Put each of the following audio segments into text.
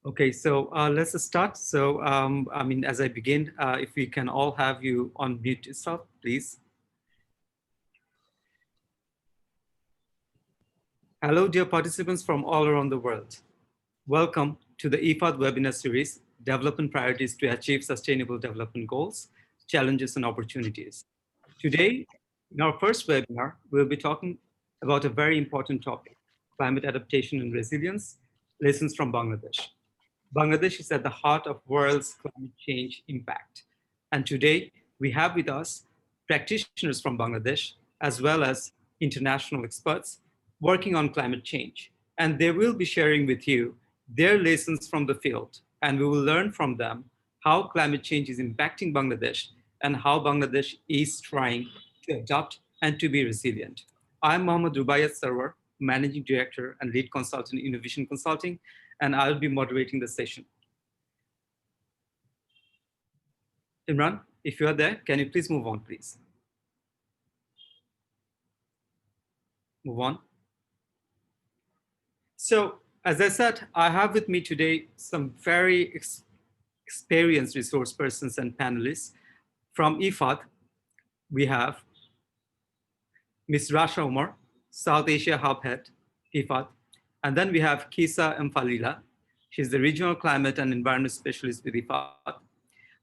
Okay, so let's start. So, I mean, as I begin, if we can all have you on mute yourself, please. Hello, dear participants from all around the world. Welcome to the IFAD webinar series, Development Priorities to Achieve Sustainable Development Goals, Challenges and Opportunities. Today, in our first webinar, we'll be talking about a very important topic, climate adaptation and resilience, lessons from Bangladesh. Bangladesh is at the heart of world's climate change impact. And today we have with us practitioners from Bangladesh, as well as international experts working on climate change. And they will be sharing with you their lessons from the field. And we will learn from them how climate change is impacting Bangladesh and how Bangladesh is trying to adapt and to be resilient. I'm Mohammad Rubaiyat Sarwar, Managing Director and Lead Consultant in Innovation Consulting, and I'll be moderating the session. Imran, if you are there, can you please move on, please? Move on. So, as I said, I have with me today some very experienced resource persons and panelists. From IFAD, we have Ms. Rasha Umar, South Asia Hub Head, IFAD. And then we have Kisa Mfalila. She's the Regional Climate and Environment Specialist with IFAD.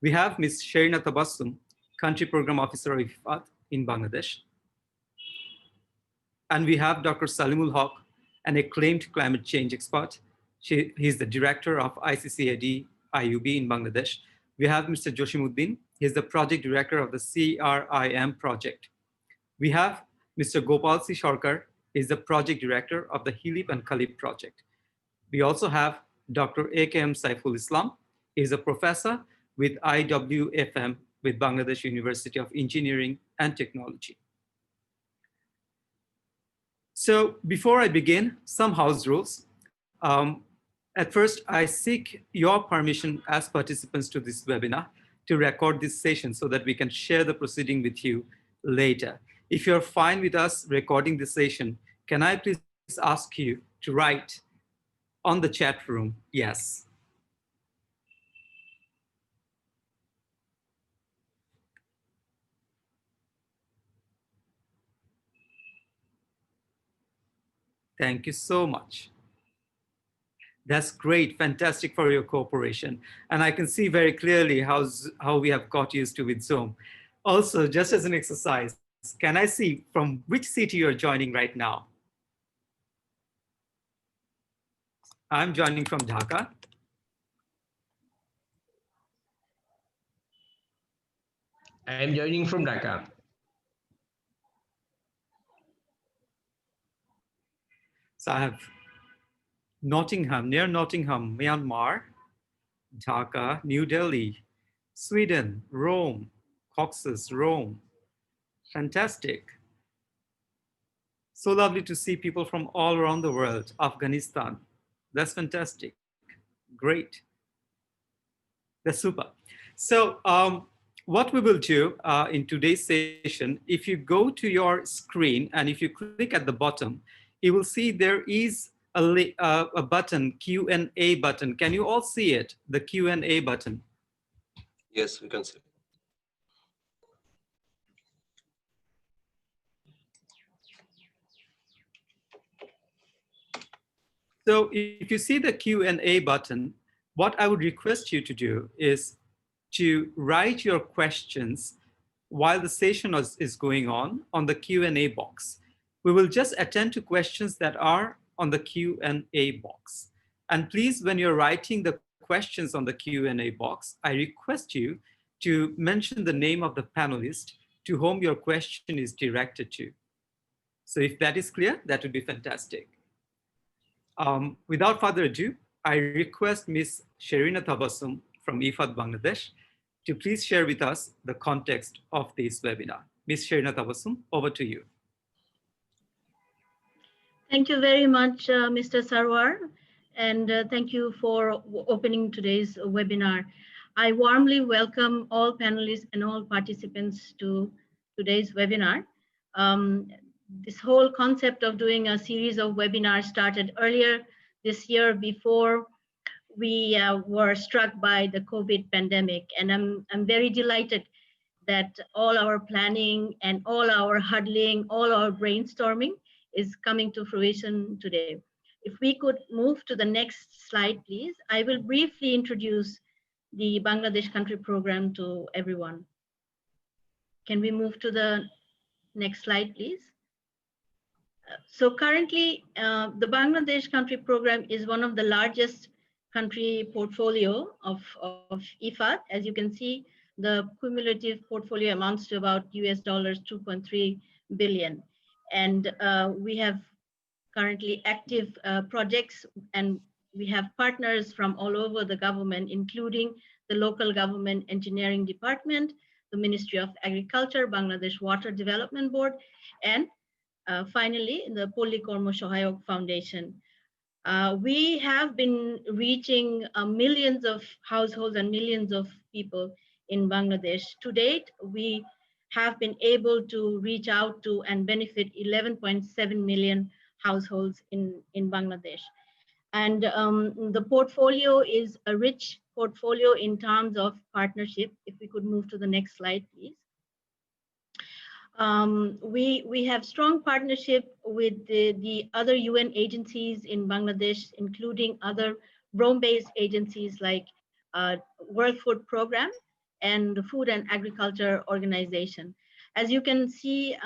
We have Ms. Sherina Tabassum, Country Program Officer of IFAD in Bangladesh. And we have Dr. Salimul Haq, an acclaimed climate change expert. He's the director of ICCAD IUB in Bangladesh. We have Mr. Joshimuddin. He's the project director of the CRIM project. We have Mr. Gopal C. Sharkar. He's the project director of the HILIP and Khalib project. We also have Dr. AKM Saiful Islam. He's a professor with IWFM with Bangladesh University of Engineering and Technology. So before I begin, some house rules. At first, I seek your permission as participants to this webinar to record this session so that we can share the proceeding with you later. If you're fine with us recording this session, can I please ask you to write on the chat room, yes. Thank you so much. That's great, fantastic for your cooperation. And I can see very clearly how we have got used to with Zoom. Also, just as an exercise, can I see from which city you're joining right now? I'm joining from Dhaka. I am joining from Dhaka. So I have Nottingham, near Nottingham, Myanmar, Dhaka, New Delhi, Sweden, Rome, Cox's, Rome. Fantastic. So lovely to see people from all around the world. Afghanistan, that's fantastic. Great. That's super. So what we will do in today's session, if you go to your screen and if you click at the bottom, you will see there is a button, Q&A button. Can you all see it, the Q&A button? Yes, we can see. So if you see the Q&A button, what I would request you to do is to write your questions while the session is going on the Q&A box. We will just attend to questions that are on the Q&A box. And please, when you're writing the questions on the Q&A box, I request you to mention the name of the panelist to whom your question is directed to. So if that is clear, that would be fantastic. Without further ado, I request Ms. Sherina Tabassum from IFAD Bangladesh to please share with us the context of this webinar. Ms. Sherina Tabassum, over to you. Thank you very much, Mr. Sarwar, and thank you for opening today's webinar. I warmly welcome all panelists and all participants to today's webinar. This whole concept of doing a series of webinars started earlier this year before we were struck by the COVID pandemic. And I'm very delighted that all our planning and all our huddling, all our brainstorming is coming to fruition today. If we could move to the next slide, please. I will briefly introduce the Bangladesh country program to everyone. Can we move to the next slide, please? So currently, the Bangladesh country program is one of the largest country portfolio of IFAD. As you can see, the cumulative portfolio amounts to about US dollars 2.3 billion. And we have currently active projects, and we have partners from all over the government, including the local government engineering department, the Ministry of Agriculture, Bangladesh Water Development Board, and finally, the Polli Kormo Sahayak Foundation. We have been reaching millions of households and millions of people in Bangladesh. To date, we have been able to reach out to and benefit 11.7 million households in Bangladesh. And the portfolio is a rich portfolio in terms of partnership. If we could move to the next slide, please. We have strong partnership with the other UN agencies in Bangladesh, including other Rome-based agencies like World Food Program and the Food and Agriculture Organization. As you can see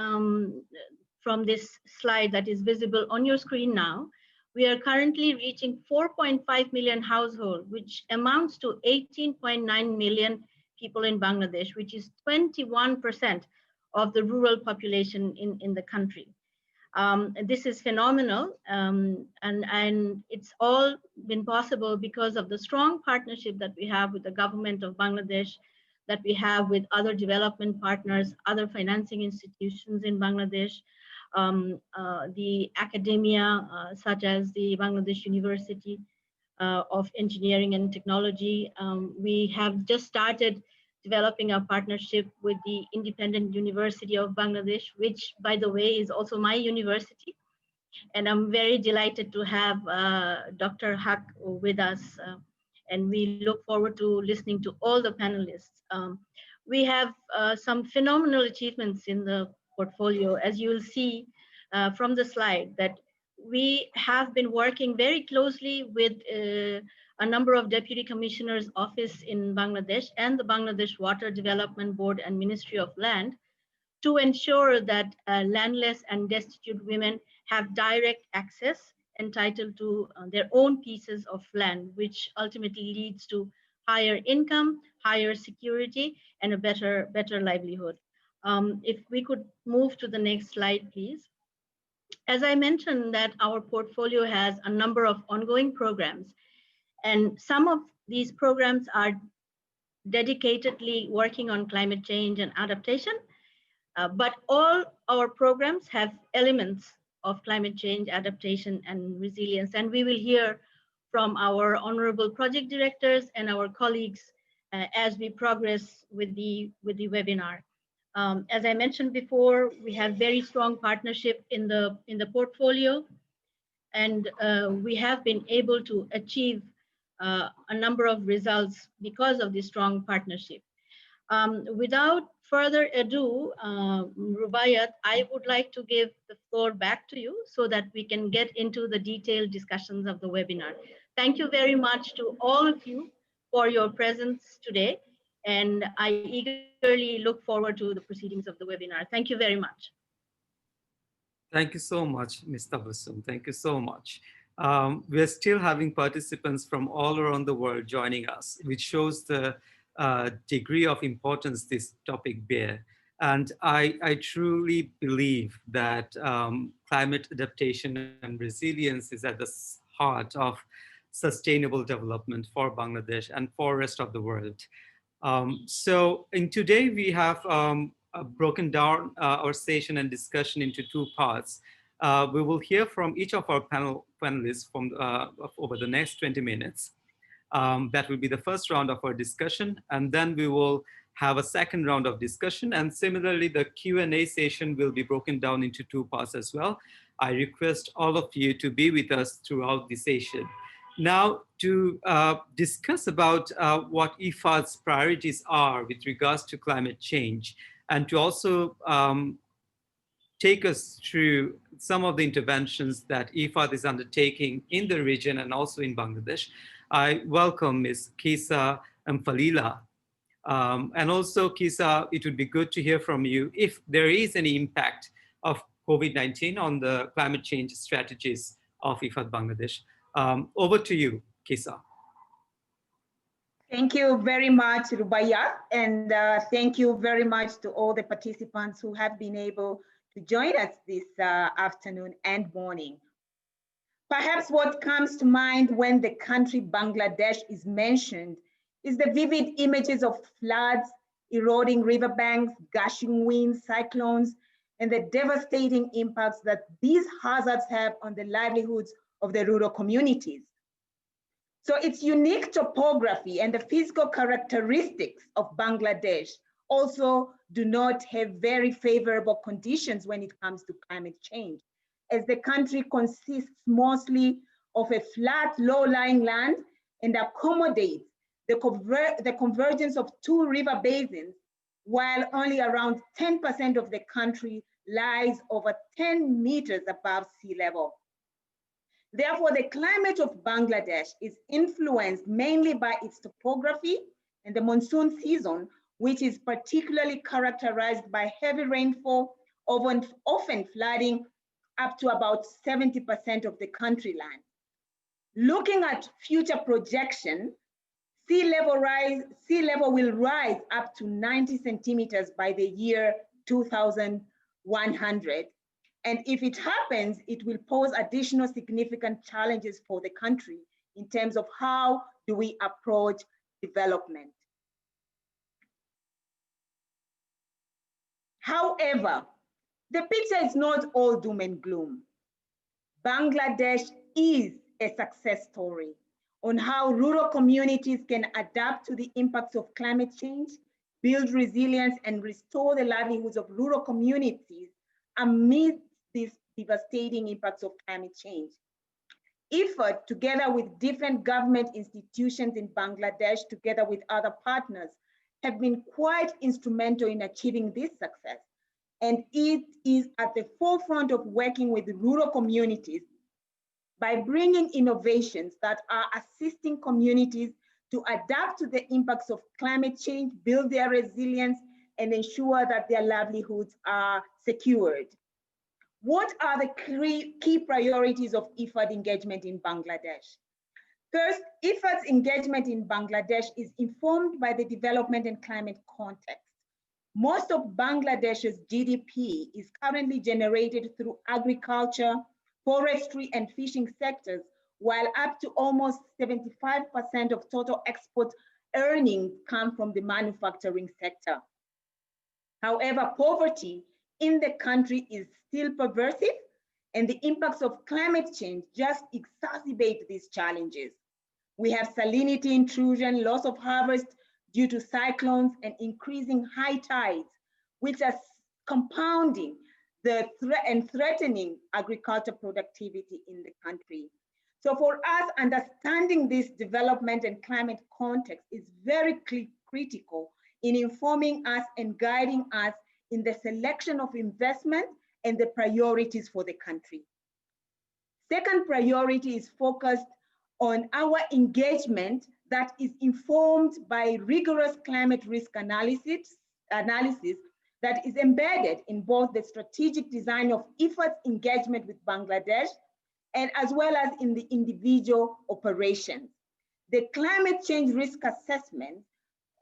from this slide that is visible on your screen now, we are currently reaching 4.5 million households, which amounts to 18.9 million people in Bangladesh, which is 21% of the rural population in the country. This is phenomenal, and it's all been possible because of the strong partnership that we have with the government of Bangladesh, that we have with other development partners, other financing institutions in Bangladesh, the academia, such as the Bangladesh University of Engineering and Technology. We have just started developing a partnership with the Independent University of Bangladesh, which, by the way, is also my university. And I'm very delighted to have Dr. Haq with us. And we look forward to listening to all the panelists. We have some phenomenal achievements in the portfolio, as you will see from the slide, that we have been working very closely with a number of deputy commissioners' office in Bangladesh and the Bangladesh Water Development Board and Ministry of Land to ensure that landless and destitute women have direct access entitled to their own pieces of land, which ultimately leads to higher income, higher security, and a better livelihood. If we could move to the next slide, please. As I mentioned, that our portfolio has a number of ongoing programs, and some of these programs are dedicatedly working on climate change and adaptation, but all our programs have elements of climate change, adaptation, and resilience. And we will hear from our honorable project directors and our colleagues as we progress with the webinar. As I mentioned before, we have very strong partnership in the portfolio, and we have been able to achieve a number of results because of this strong partnership. Without further ado, Rubaiyat, I would like to give the floor back to you so that we can get into the detailed discussions of the webinar. Thank you very much to all of you for your presence today, and I eagerly look forward to the proceedings of the webinar. Thank you very much. Thank you so much, Ms. Tabassum. Thank you so much. We're still having participants from all around the world joining us, which shows the degree of importance this topic bear. And I truly believe that climate adaptation and resilience is at the heart of sustainable development for Bangladesh and for the rest of the world. So in today we have broken down our session and discussion into two parts. We will hear from each of our panelists from over the next 20 minutes. That will be the first round of our discussion, and then we will have a second round of discussion, and similarly the Q&A session will be broken down into two parts as well. I request all of you to be with us throughout the session. Now, to discuss about what IFAD's priorities are with regards to climate change, and to also take us through some of the interventions that IFAD is undertaking in the region and also in Bangladesh, I welcome Ms. Kisa Mfalila. And also, Kisa, it would be good to hear from you if there is any impact of COVID-19 on the climate change strategies of IFAD Bangladesh. Over to you, Kisa. Thank you very much, Rubaya, and thank you very much to all the participants who have been able to join us this afternoon and morning. Perhaps what comes to mind when the country Bangladesh is mentioned is the vivid images of floods, eroding riverbanks, gushing winds, cyclones, and the devastating impacts that these hazards have on the livelihoods of the rural communities. So its unique topography and the physical characteristics of Bangladesh also do not have very favorable conditions when it comes to climate change, as the country consists mostly of a flat, low-lying land and accommodates the convergence of two river basins, while only around 10% of the country lies over 10 meters above sea level. Therefore, the climate of Bangladesh is influenced mainly by its topography and the monsoon season, which is particularly characterized by heavy rainfall, often flooding up to about 70% of the country land. Looking at future projection, sea level will rise up to 90 centimeters by the year 2100. And if it happens, it will pose additional significant challenges for the country in terms of how do we approach development. However, the picture is not all doom and gloom. Bangladesh is a success story on how rural communities can adapt to the impacts of climate change, build resilience, and restore the livelihoods of rural communities amid these devastating impacts of climate change. IFAD, together with different government institutions in Bangladesh, together with other partners, have been quite instrumental in achieving this success. And it is at the forefront of working with rural communities by bringing innovations that are assisting communities to adapt to the impacts of climate change, build their resilience, and ensure that their livelihoods are secured. What are the key priorities of IFAD engagement in Bangladesh? First, IFAD's engagement in Bangladesh is informed by the development and climate context. Most of Bangladesh's GDP is currently generated through agriculture, forestry, and fishing sectors, while up to almost 75% of total export earnings come from the manufacturing sector. However, poverty in the country is still pervasive, and the impacts of climate change just exacerbate these challenges. We have salinity intrusion, loss of harvest due to cyclones, and increasing high tides, which are compounding and threatening agriculture productivity in the country. So for us, understanding this development and climate context is very critical in informing us and guiding us in the selection of investment and the priorities for the country. Second priority is focused on our engagement that is informed by rigorous climate risk analysis that is embedded in both the strategic design of IFAD's engagement with Bangladesh and as well as in the individual operations. The climate change risk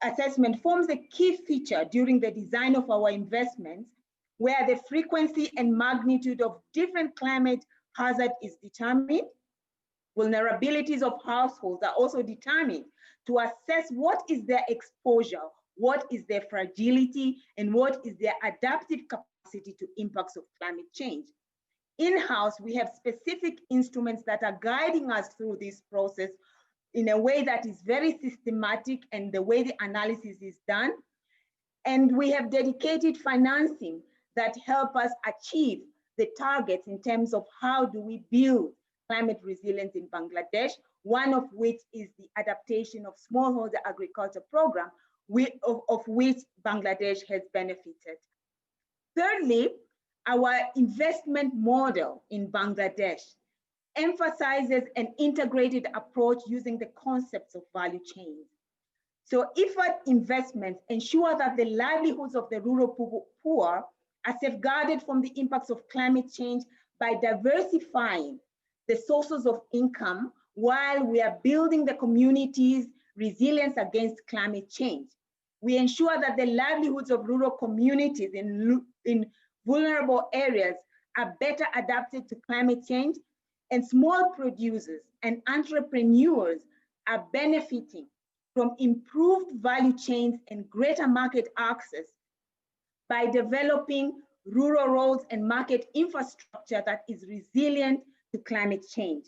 assessment forms a key feature during the design of our investments, where the frequency and magnitude of different climate hazard is determined. Vulnerabilities of households are also determined to assess what is their exposure, what is their fragility, and what is their adaptive capacity to impacts of climate change. In-house, we have specific instruments that are guiding us through this process in a way that is very systematic and the way the analysis is done. And we have dedicated financing that help us achieve the targets in terms of how do we build climate resilience in Bangladesh one of which is the adaptation of smallholder agriculture program, of which Bangladesh has benefited. Thirdly, our investment model in Bangladesh emphasizes an integrated approach using the concepts of value chains. So IFAD investments ensure that the livelihoods of the rural poor are safeguarded from the impacts of climate change by diversifying the sources of income while we are building the community's resilience against climate change. We ensure that the livelihoods of rural communities in vulnerable areas are better adapted to climate change, and small producers and entrepreneurs are benefiting from improved value chains and greater market access by developing rural roads and market infrastructure that is resilient to climate change.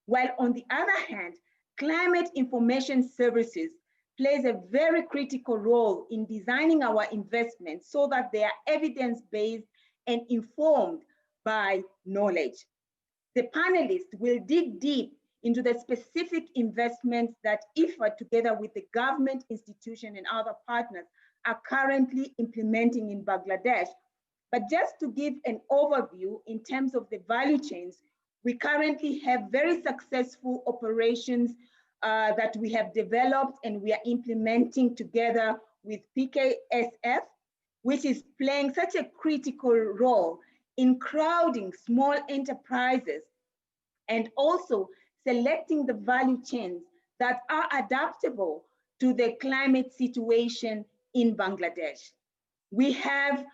While on the other hand, climate information services plays a very critical role in designing our investments so that they are evidence-based and informed by knowledge. The panelists will dig deep into the specific investments that IFAD, together with the government, institution, and other partners, are currently implementing in Bangladesh. But just to give an overview in terms of the value chains, we currently have very successful operations that we have developed and we are implementing together with PKSF, which is playing such a critical role in crowding small enterprises and also selecting the value chains that are adaptable to the climate situation in Bangladesh. We have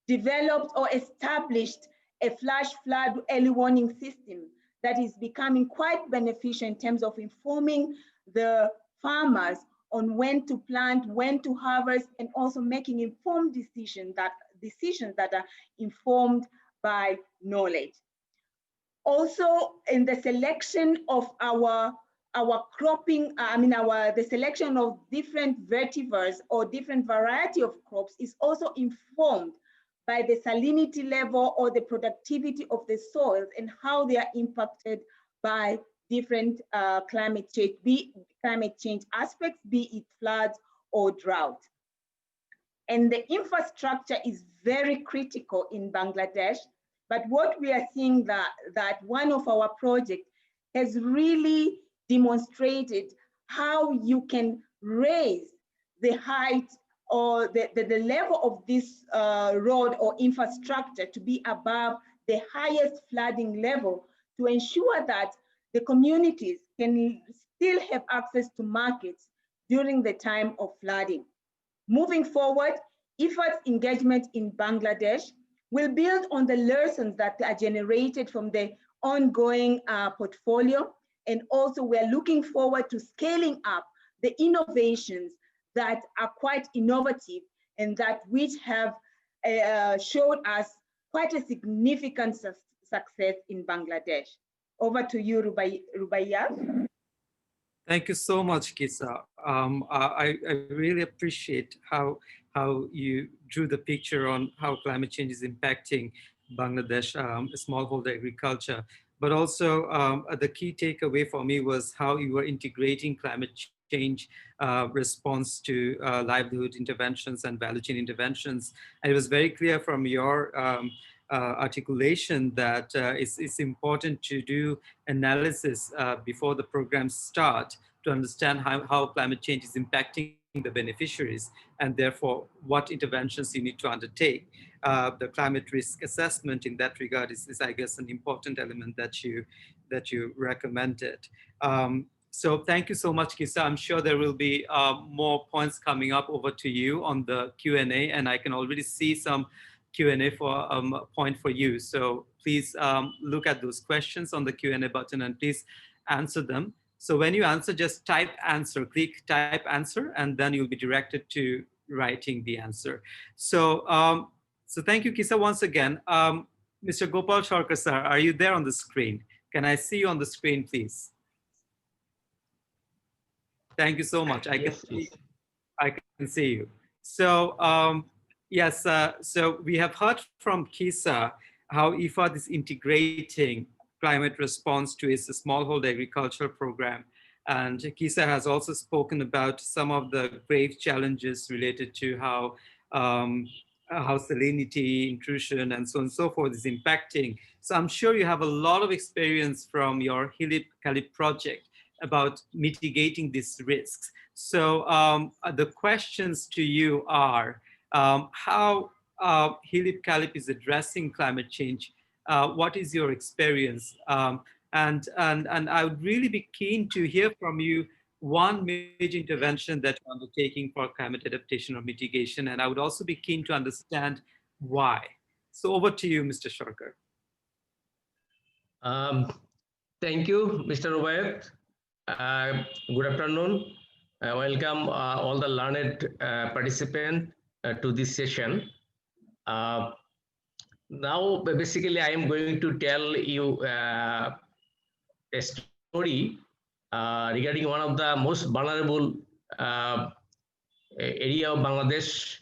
developed or established a flash flood early warning system that is becoming quite beneficial in terms of informing the farmers on when to plant, when to harvest, and also making informed decisions that are informed by knowledge. Also, in the selection of our cropping, the selection of different vegetables or different variety of crops is also informed by the salinity level or the productivity of the soils and how they are impacted by different climate change aspects, be it floods or drought. And the infrastructure is very critical in Bangladesh, but what we are seeing that one of our projects has really demonstrated how you can raise the height or the level of this road or infrastructure to be above the highest flooding level to ensure that the communities can still have access to markets during the time of flooding. Moving forward, IFAD's engagement in Bangladesh will build on the lessons that are generated from the ongoing portfolio, and also we're looking forward to scaling up the innovations that are quite innovative and that which have showed us quite a significant success in Bangladesh. Over to you, Rubaiyat. Thank you so much, Kisa. I really appreciate how you drew the picture on how climate change is impacting Bangladesh smallholder agriculture. But also the key takeaway for me was how you were integrating climate change response to livelihood interventions and value chain interventions. And it was very clear from your articulation that it's important to do analysis before the programs start to understand how climate change is impacting the beneficiaries and therefore what interventions you need to undertake. The climate risk assessment in that regard is I guess, an important element that you recommended. So thank you so much, Kisa. I'm sure there will be more points coming up over to you on the Q&A, and I can already see some Q&A for point for you. So please look at those questions on the Q&A button and please answer them. So when you answer, just type answer, click type answer, and then you'll be directed to writing the answer. So, so thank you, Kisa, once again. Mr. Gopal Sharkar sir, are you there on the screen? Can I see you on the screen, please? Thank you so much. I can see you. So yes, so we have heard from Kisa how IFAD is integrating climate response to its smallholder agriculture program. And Kisa has also spoken about some of the grave challenges related to how salinity, intrusion, and so on and so forth is impacting. So I'm sure you have a lot of experience from your Hilip Kalip project about mitigating these risks. So the questions to you are how Hilip Kalip is addressing climate change. What is your experience? And I would really be keen to hear from you one major intervention that you're undertaking for climate adaptation or mitigation. And I would also be keen to understand why. So over to you, Mr. Sharkar. Thank you, Mr. Ubayat. Good afternoon. Welcome all the learned participants to this session. Now, basically, I am going to tell you a story regarding one of the most vulnerable area of Bangladesh,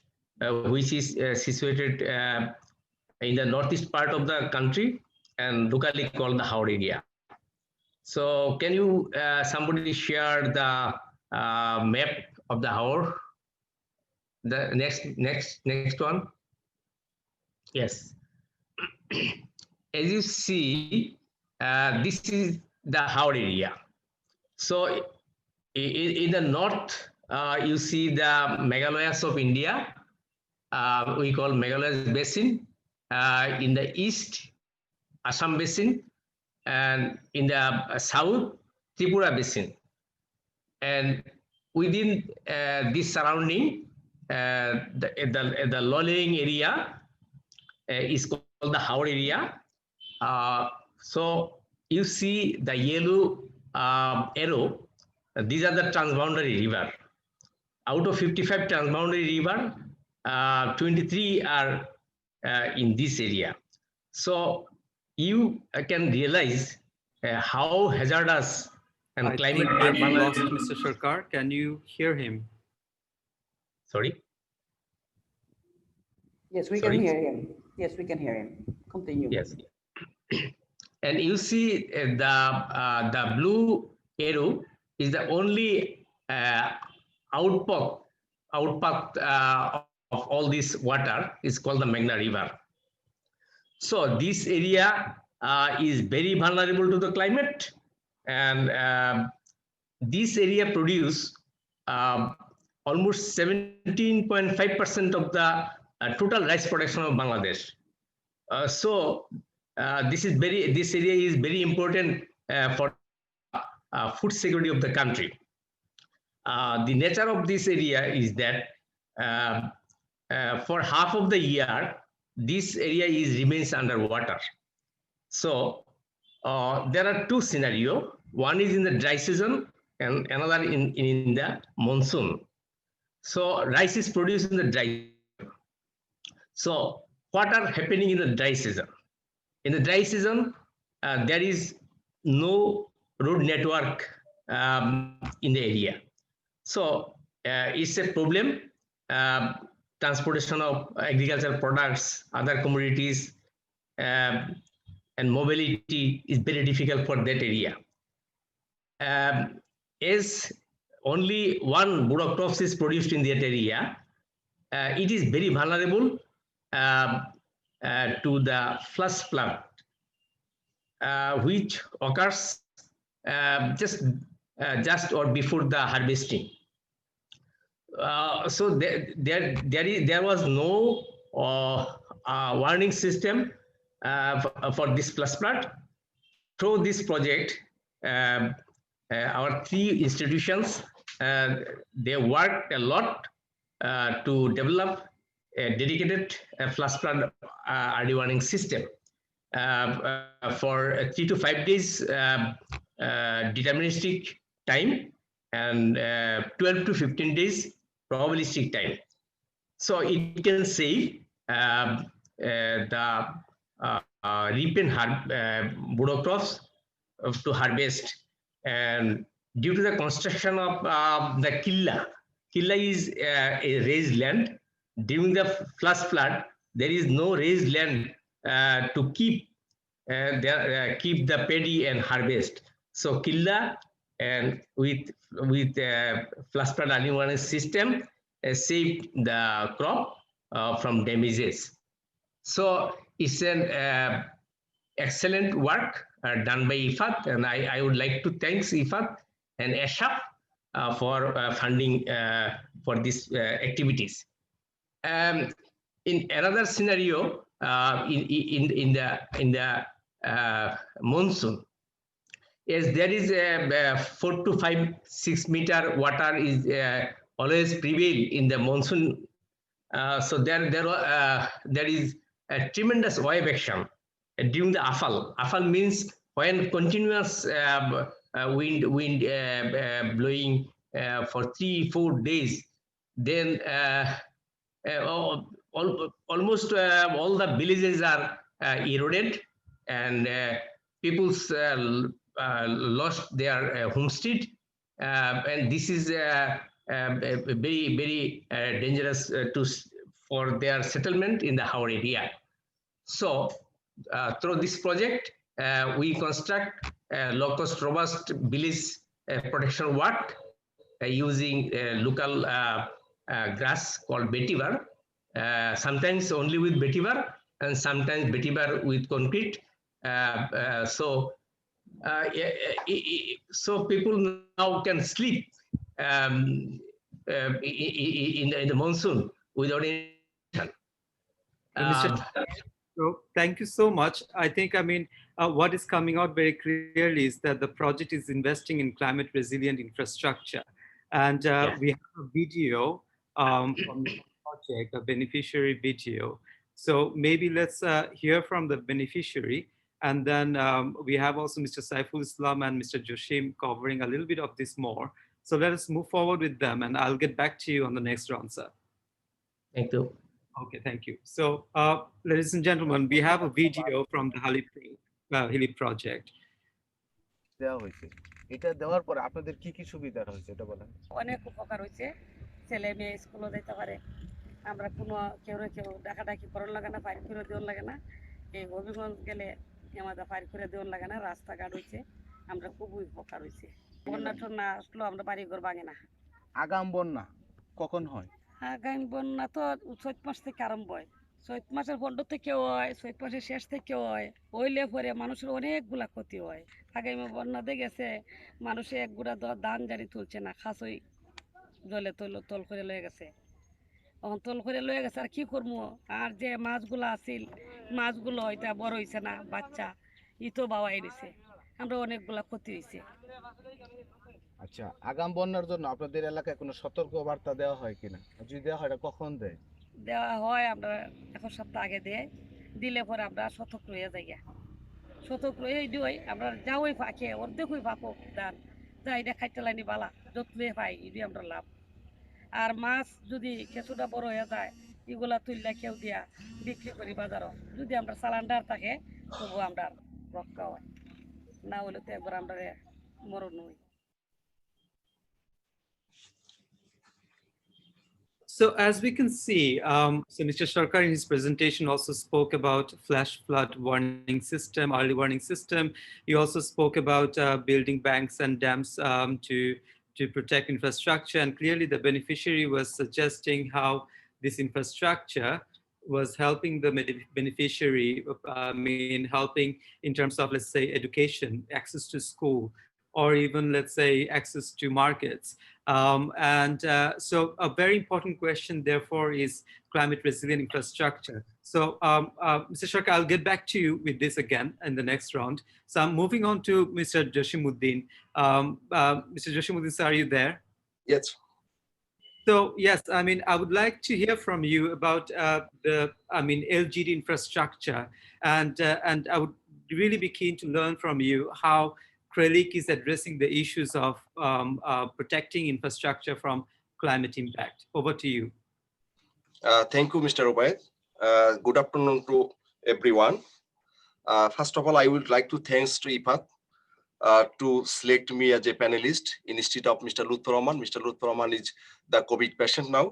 which is situated in the northeast part of the country and locally called the Howrah area. So can you somebody share the map of the Howrah? The next one. Yes. As you see, this is the Howrah area. So in the north, you see the Meghalayas of India. We call Meghalayas Basin. In the east, Assam Basin. And in the south, Tripura Basin. And within this surrounding, the low-lying area is called the Howrah area. So you see the yellow arrow. These are the transboundary river. Out of 55 transboundary river, 23 are in this area. So you can realize how hazardous and climate. I think we lost Mr. Sharkar. Can you hear him? Sorry. Yes, we can hear him. Yes, we can hear him. Continue. Yes. And you see the blue arrow is the only outpath of all this water is called the Meghna River. So this area is very vulnerable to the climate, and this area produce almost 17.5% of the total rice production of Bangladesh. So this area is very important for food security of the country. The nature of this area is that for half of the year, this area remains underwater. So there are two scenarios. One is in the dry season and another in the monsoon. So rice is produced in the dry season. So what are happening in the dry season? In the dry season, there is no road network in the area. So it's a problem. Transportation of agricultural products, other commodities, and mobility is very difficult for that area. As only one burdock crops is produced in that area, it is very vulnerable to the flash flood, which occurs just or before the harvesting. So there was no warning system for this flash flood. Through this project, our three institutions they worked a lot to develop a dedicated flash flood early warning system for 3 to 5 days deterministic time and 12 to 15 days probabilistic time. So it can save the reap and burdock crops to harvest. And due to the construction of the Killa is a raised land. During the flash flood, there is no raised land to keep the paddy and harvest. So Killa and with flash flood early warning system saved the crop from damages. So it's an excellent work done by IFAD, and I would like to thank IFAD and ESHAP for funding for these activities. In another scenario, in the monsoon, yes, there is a 4 to 5, 6 meter water is always prevail in the monsoon. So there is a tremendous wave action during the AFAL. AFAL means when continuous wind blowing for 3-4 days, then almost all the villages are eroded, and people's lost their homestead, and this is very very dangerous for their settlement in the Howrah area. So through this project, we construct low-cost robust village protection work using local grass called vetiver, sometimes only with vetiver and sometimes vetiver with concrete. So people now can sleep in the monsoon without any So thank you so much. I think, what is coming out very clearly is that the project is investing in climate resilient infrastructure. And we have a video from the project, a beneficiary video. So maybe let's hear from the beneficiary. And then we have also Mr. Saiful Islam and Mr. Joshim covering a little bit of this more. So let us move forward with them, and I'll get back to you on the next round, sir. Thank you. Okay, thank you. So, ladies and gentlemen, we have a video from the Hilip project. এটা দেওয়ার পর আপনাদের কি কি সুবিধা হয়েছে এটা বলেন। অনেক উপকার হয়েছে, ছেলে মেয়ে স্কুলে যেতে পারে, আমরা কোনো কেউ ডাকাডাকি করার লাগে না, ফাইল করে দেওয়ার লাগে না, এই হবিগঞ্জ গেলে আমাদের ফাইল করে দেওয়ার লাগে না, রাস্তাঘাট হয়েছে, আমরা খুব উপকার হয়েছে। বন্যা টন্যা আসলেও আমরা বাড়িঘর ভাঙে না। আগাম বন্যা কখন হয়? আগাম বন্যা তো চৈত মাস থেকে আরম্ভ হয়, চৈত মাসের পনেরো থেকেও হয়, চৈত মাসের শেষ থেকেও হয়, হইলে পরে মানুষের অনেকগুলা ক্ষতি হয়। আগামী বন্যাতে গেছে মানুষে এক গুড়া ধান জারি তুলছে না, খাসই জলে তল করে লয়ে গেছে, তখন তল করে লয়ে গেছে, আর কি করবো? আর যে মাছগুলো আছিল, মাছগুলো এটা বড় হয়েছে না, বাচ্চা ইতো বাবাই দিছে, আমরা অনেকগুলা ক্ষতি হয়েছে। আচ্ছা, আগাম বন্যার জন্য আপনাদের এলাকায় কোনো সতর্ক বার্তা দেওয়া হয় কিনা? যদি দেওয়া হয়, কখন দেয়? দেওয়া হয়, আমরা এক সপ্তাহ আগে দিলে পরে আমরা সতর্ক হয়ে যাই, সতর্ক হয়ে দিই, আমরা যাওই ফাঁকে অর্ধেক হয়ে ফাঁকো ধান যা এটা খাইতে লাইনি বালা যতলে পাই এটি আমরা লাভ। আর মাছ যদি কিছুটা বড় হয়ে যায়, এগুলা তুললে কেউ দিয়া বিক্রি করি বাজারও, যদি আমরা সালান্ডার থাকে তবু আমরা রক্ষা হয়, না হলে তো একবার আমরা মরণ হই। So as we can see, so Mr. Sarkar in his presentation also spoke about flash flood warning system, early warning system. He also spoke about building banks and dams to protect infrastructure. And clearly the beneficiary was suggesting how this infrastructure was helping the beneficiary, helping in terms of, let's say, education, access to school, or even, let's say, access to markets. So a very important question, therefore, is climate resilient infrastructure. So Mr. Sharka, I'll get back to you with this again in the next round. So I'm moving on to Mr. Joshimuddin. Mr. Joshimuddin, sir, are you there? Yes. So yes, I would like to hear from you about the LGD infrastructure, and I would really be keen to learn from you how CRELIC is addressing the issues of protecting infrastructure from climate impact. Over to you. Thank you, Mr. Obaid. Good afternoon to everyone. First of all, I would like to thank to IFAD to select me as a panelist instead of Mr. Lutfur Rahman. Mr. Lutfur Rahman is the COVID patient now.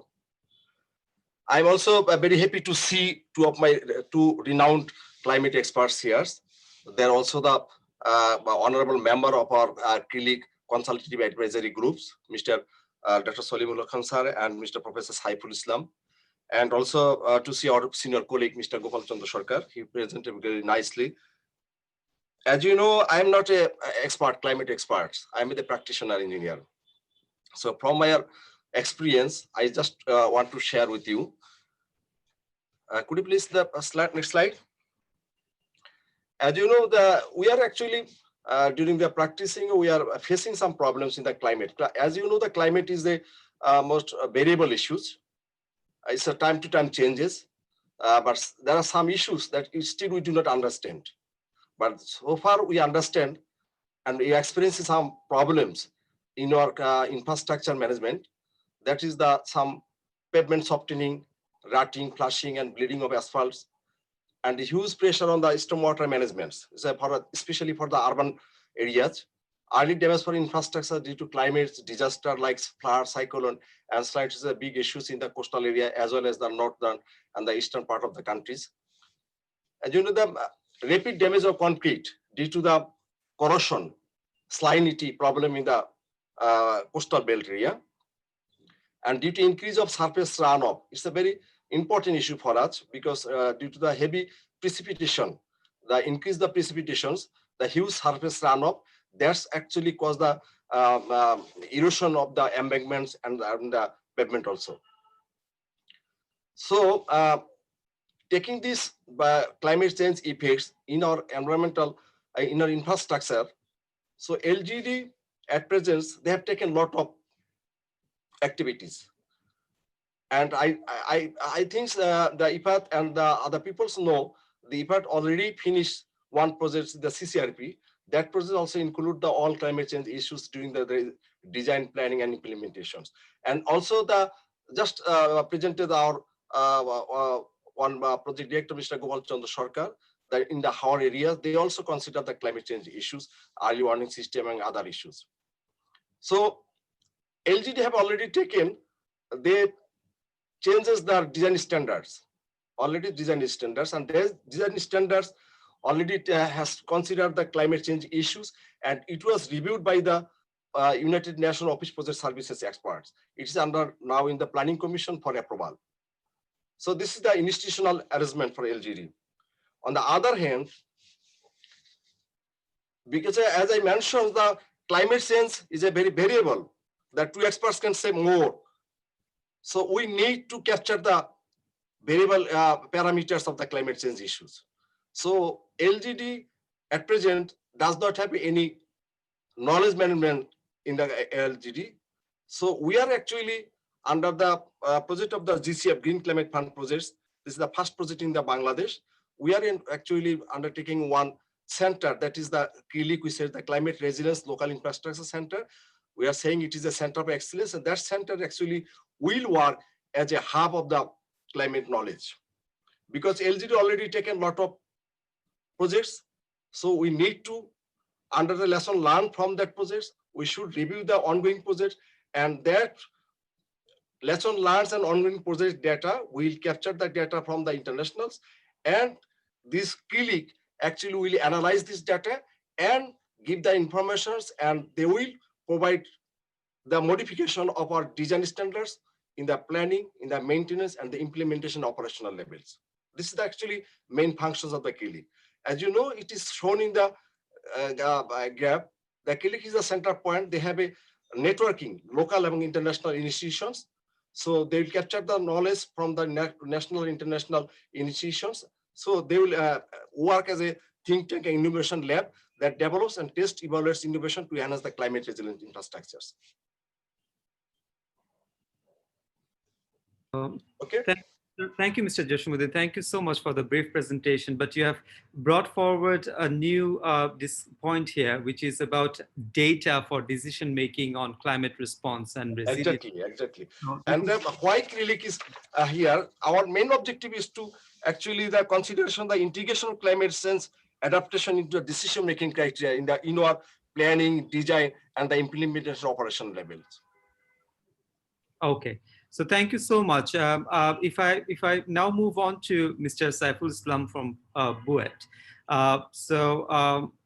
I'm also very happy to see two renowned climate experts here. They're also the honorable member of our CRELIC consultative advisory groups, Mr. Dr. Salimullah Khan sir and Mr. Professor Saiful Islam, and also to see our senior colleague, Mr. Gopal Chandra Sarkar. He presented very nicely. As you know, I'm not a climate expert. I'm a practitioner engineer. So from my experience, I just want to share with you. Could you please the next slide? As you know, we are actually during the practicing, we are facing some problems in the climate. As you know, the climate is the most variable issues. It's a time-to-time changes, but there are some issues that still we do not understand. But so far we understand, and we experience some problems in our infrastructure management. That is some pavement softening, rutting, flushing, and bleeding of asphalts, and the huge pressure on the stormwater management, especially for the urban areas. Early damage for infrastructure due to climate disaster like flood, cyclone, and slides is a big issues in the coastal area as well as the northern and the eastern part of the countries. As you know, the rapid damage of concrete due to the corrosion, salinity problem in the coastal belt area, and due to increase of surface runoff. It's a very important issue for us because due to the heavy precipitation, the increase the precipitations, the huge surface runoff, that's actually caused the erosion of the embankments and the pavement also. So taking this climate change effects in our environmental, in our infrastructure, so LGD at present, they have taken a lot of activities. And I think the IFAD and the other peoples know the IFAD already finished one project, the CCRP. That project also include the all climate change issues during the design, planning, and implementations. And also the just presented our one project director, Mr. Gopal Chandra Sarkar, that in the Howard area, they also consider the climate change issues, early warning system, and other issues. So LGD have already taken, they changes the design standards, already design standards, and their design standards already has considered the climate change issues, and it was reviewed by the United Nations Office Project Services experts. It is under now in the Planning Commission for approval. So this is the institutional arrangement for LGD. On the other hand, because as I mentioned, the climate change is a very variable, that two experts can say more. So we need to capture the variable parameters of the climate change issues. So LGD at present does not have any knowledge management in the LGD. So we are actually under the project of the GCF, Green Climate Fund projects. This is the first project in the Bangladesh. We are actually undertaking one center, that is the CRILIC, we say the Climate Resilience Local Infrastructure Center. We are saying it is a center of excellence, and that center actually will work as a hub of the climate knowledge. Because LGD already taken a lot of projects, so we need to, under the lesson learned from that projects, we should review the ongoing projects, and that lesson learned and ongoing project data, we'll capture the data from the internationals, and this CRILIC actually will analyze this data and give the informations, and they will provide the modification of our design standards in the planning, in the maintenance, and the implementation operational levels. This is the actually main functions of the CRILIC. As you know, it is shown in the graph. The CRILIC is the center point. They have a networking, local and international institutions. So they will capture the knowledge from the national and international institutions. So they will work as a think tank and innovation lab that develops and tests, evaluates innovation to enhance the climate resilient infrastructures. Okay. Thank you, Mr. Jashamuddin. Thank you so much for the brief presentation, but you have brought forward a new this point here, which is about data for decision-making on climate response and resilience. Exactly. And why CRILIC is here, our main objective is to actually the consideration, the integration of climate change adaptation into the decision-making criteria in our planning, design, and the implementation operation levels. Okay. So thank you so much. If I now move on to Mr. Saiful Islam from BUET.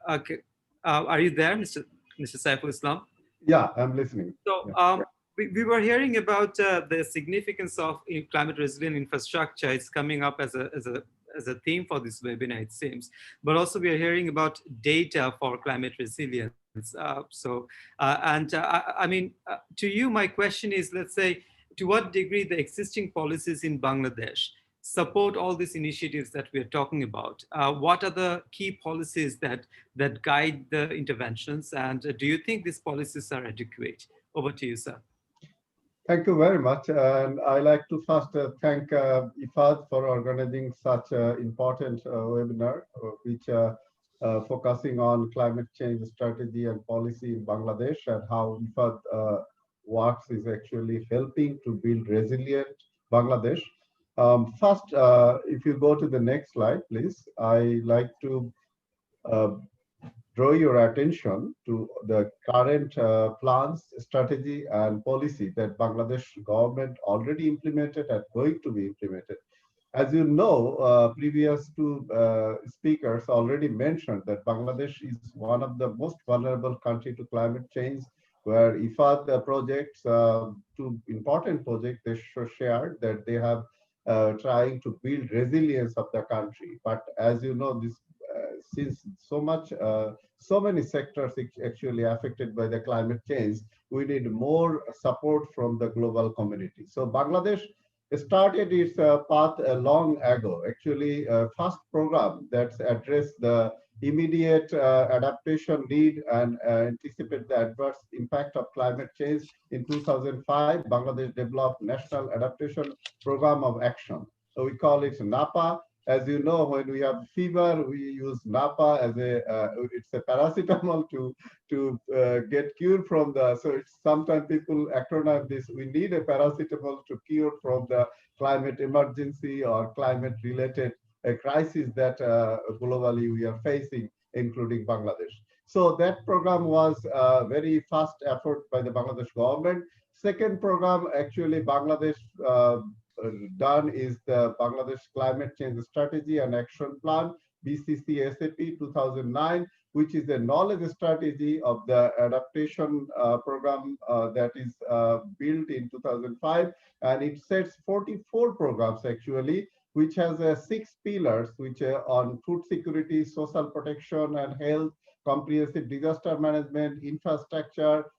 Okay. Are you there, Mr. Saiful Islam? Yeah, I'm listening. So Yeah. we were hearing about the significance of climate resilient infrastructure. It's coming up as a theme for this webinar, it seems. But also we are hearing about data for climate resilience. I mean, to you, my question is, let's say, to what degree the existing policies in Bangladesh support all these initiatives that we are talking about? What are the key policies that guide the interventions? And do you think these policies are adequate? Over to you, sir. Thank you very much. And I like to first thank IFAD for organizing such an important webinar, which focusing on climate change strategy and policy in Bangladesh and how IFAD works is actually helping to build resilient Bangladesh. First, if you go to the next slide, please, I like to uh, draw your attention to the current plans, strategy, and policy that Bangladesh government already implemented and going to be implemented. As you know, previous two speakers already mentioned that Bangladesh is one of the most vulnerable country to climate change, where IFAD projects, two important projects, they shared that they have trying to build resilience of the country. But as you know, this since so many sectors actually affected by the climate change, we need more support from the global community. So Bangladesh started its path long ago. Actually, first program that addressed the immediate adaptation need and anticipate the adverse impact of climate change. In 2005, Bangladesh developed National Adaptation Program of Action. So we call it NAPA. As you know, when we have fever, we use NAPA as it's a paracetamol to get cured from the, so it's sometimes people acronym this, we need a paracetamol to cure from the climate emergency or climate related crisis that globally we are facing, including Bangladesh. So that program was a very fast effort by the Bangladesh government. Second program, actually Bangladesh done is the Bangladesh Climate Change Strategy and Action Plan, BCC-SAP 2009, which is a knowledge strategy of the adaptation program that is built in 2005. And it sets 44 programs actually, which has 6 pillars, which are on food security, social protection and health, comprehensive disaster management, infrastructure,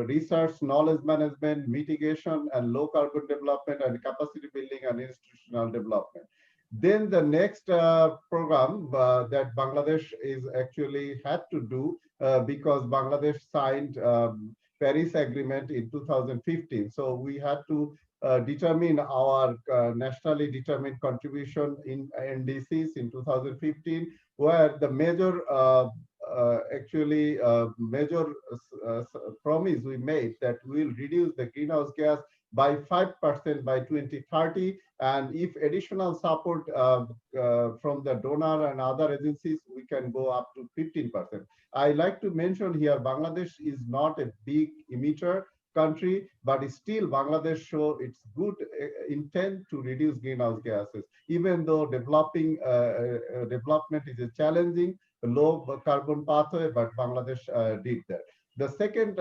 research, knowledge management, mitigation, and low carbon development, and capacity building and institutional development. Then the next program that Bangladesh is actually had to do because Bangladesh signed Paris Agreement in 2015. So we had to determine our nationally determined contribution in NDCs in 2015, where the major major promise we made that we'll reduce the greenhouse gas by 5% by 2030. And if additional support from the donor and other agencies, we can go up to 15%. I like to mention here, Bangladesh is not a big emitter country, but still Bangladesh show its good intent to reduce greenhouse gases, even though development is a challenging low carbon pathway, but Bangladesh did that. The second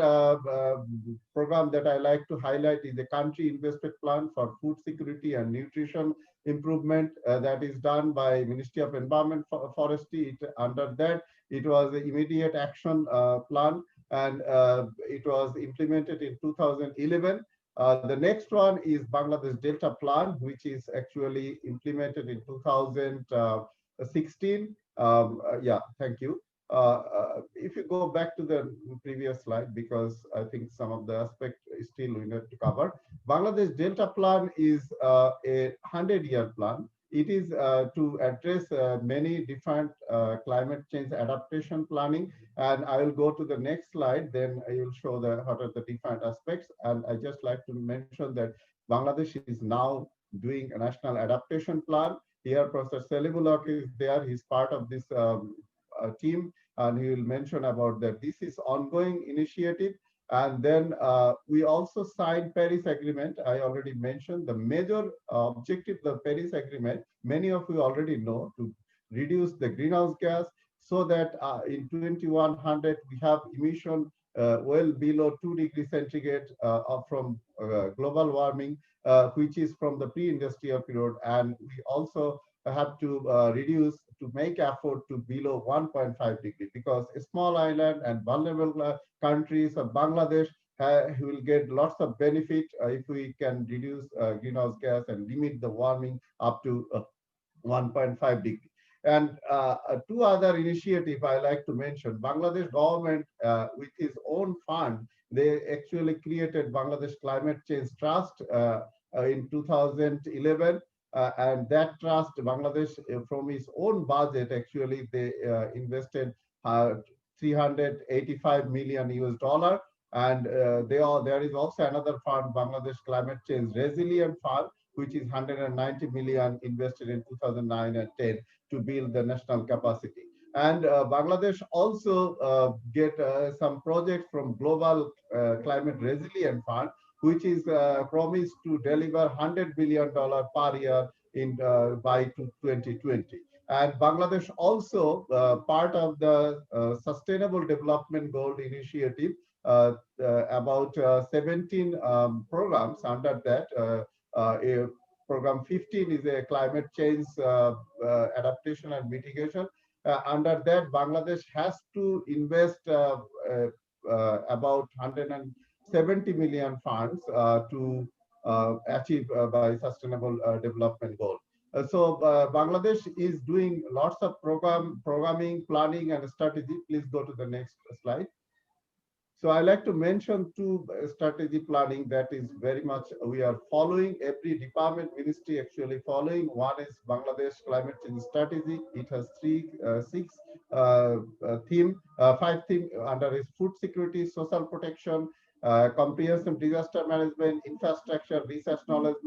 program that I like to highlight is the country investment plan for food security and nutrition improvement that is done by Ministry of Environment Forestry. Under that, it was the immediate action plan, and it was implemented in 2011. The next one is Bangladesh Delta Plan, which is actually implemented in 2016. Yeah, thank you. If you go back to the previous slide, because I think some of the aspect is still we need to cover. Bangladesh Delta Plan is a 100-year plan. It is to address many different climate change adaptation planning. And I will go to the next slide, then I will show what are the different aspects. And I just like to mention that Bangladesh is now doing a national adaptation plan. Here, Professor Selibulak is there. He's part of this team, and he will mention about that. This is ongoing initiative. And then we also signed Paris Agreement. I already mentioned the major objective of the Paris Agreement, many of you already know, to reduce the greenhouse gas so that in 2100 we have emission well below 2 degrees centigrade from global warming, which is from the pre-industrial period. And we also have to reduce to make effort to below 1.5 degree, because a small island and vulnerable countries of Bangladesh will get lots of benefit if we can reduce greenhouse gas and limit the warming up to 1.5 degree. And two other initiatives I like to mention. Bangladesh government, with its own fund, they actually created Bangladesh Climate Change Trust in 2011. And that trust, Bangladesh, from its own budget, actually, they invested 385 million US dollar. And there is also another fund, Bangladesh Climate Change Resilience Fund, which is 190 million invested in 2009 and 10 to build the national capacity. And Bangladesh also get some projects from Global Climate Resilience Fund, which is promised to deliver $100 billion per year in by 2020. And Bangladesh also part of the Sustainable Development Goal Initiative, about 17 programs under that. Program 15 is a climate change adaptation and mitigation. Under that, Bangladesh has to invest about 170 million funds to achieve by sustainable development goal. So Bangladesh is doing lots of programming, planning, and strategy. Please go to the next slide. So I like to mention two strategy planning that is very much we are following. Every department ministry actually following. One is Bangladesh Climate Change Strategy. It has five themes under its food security, social protection, comprehensive disaster management, infrastructure, research knowledge,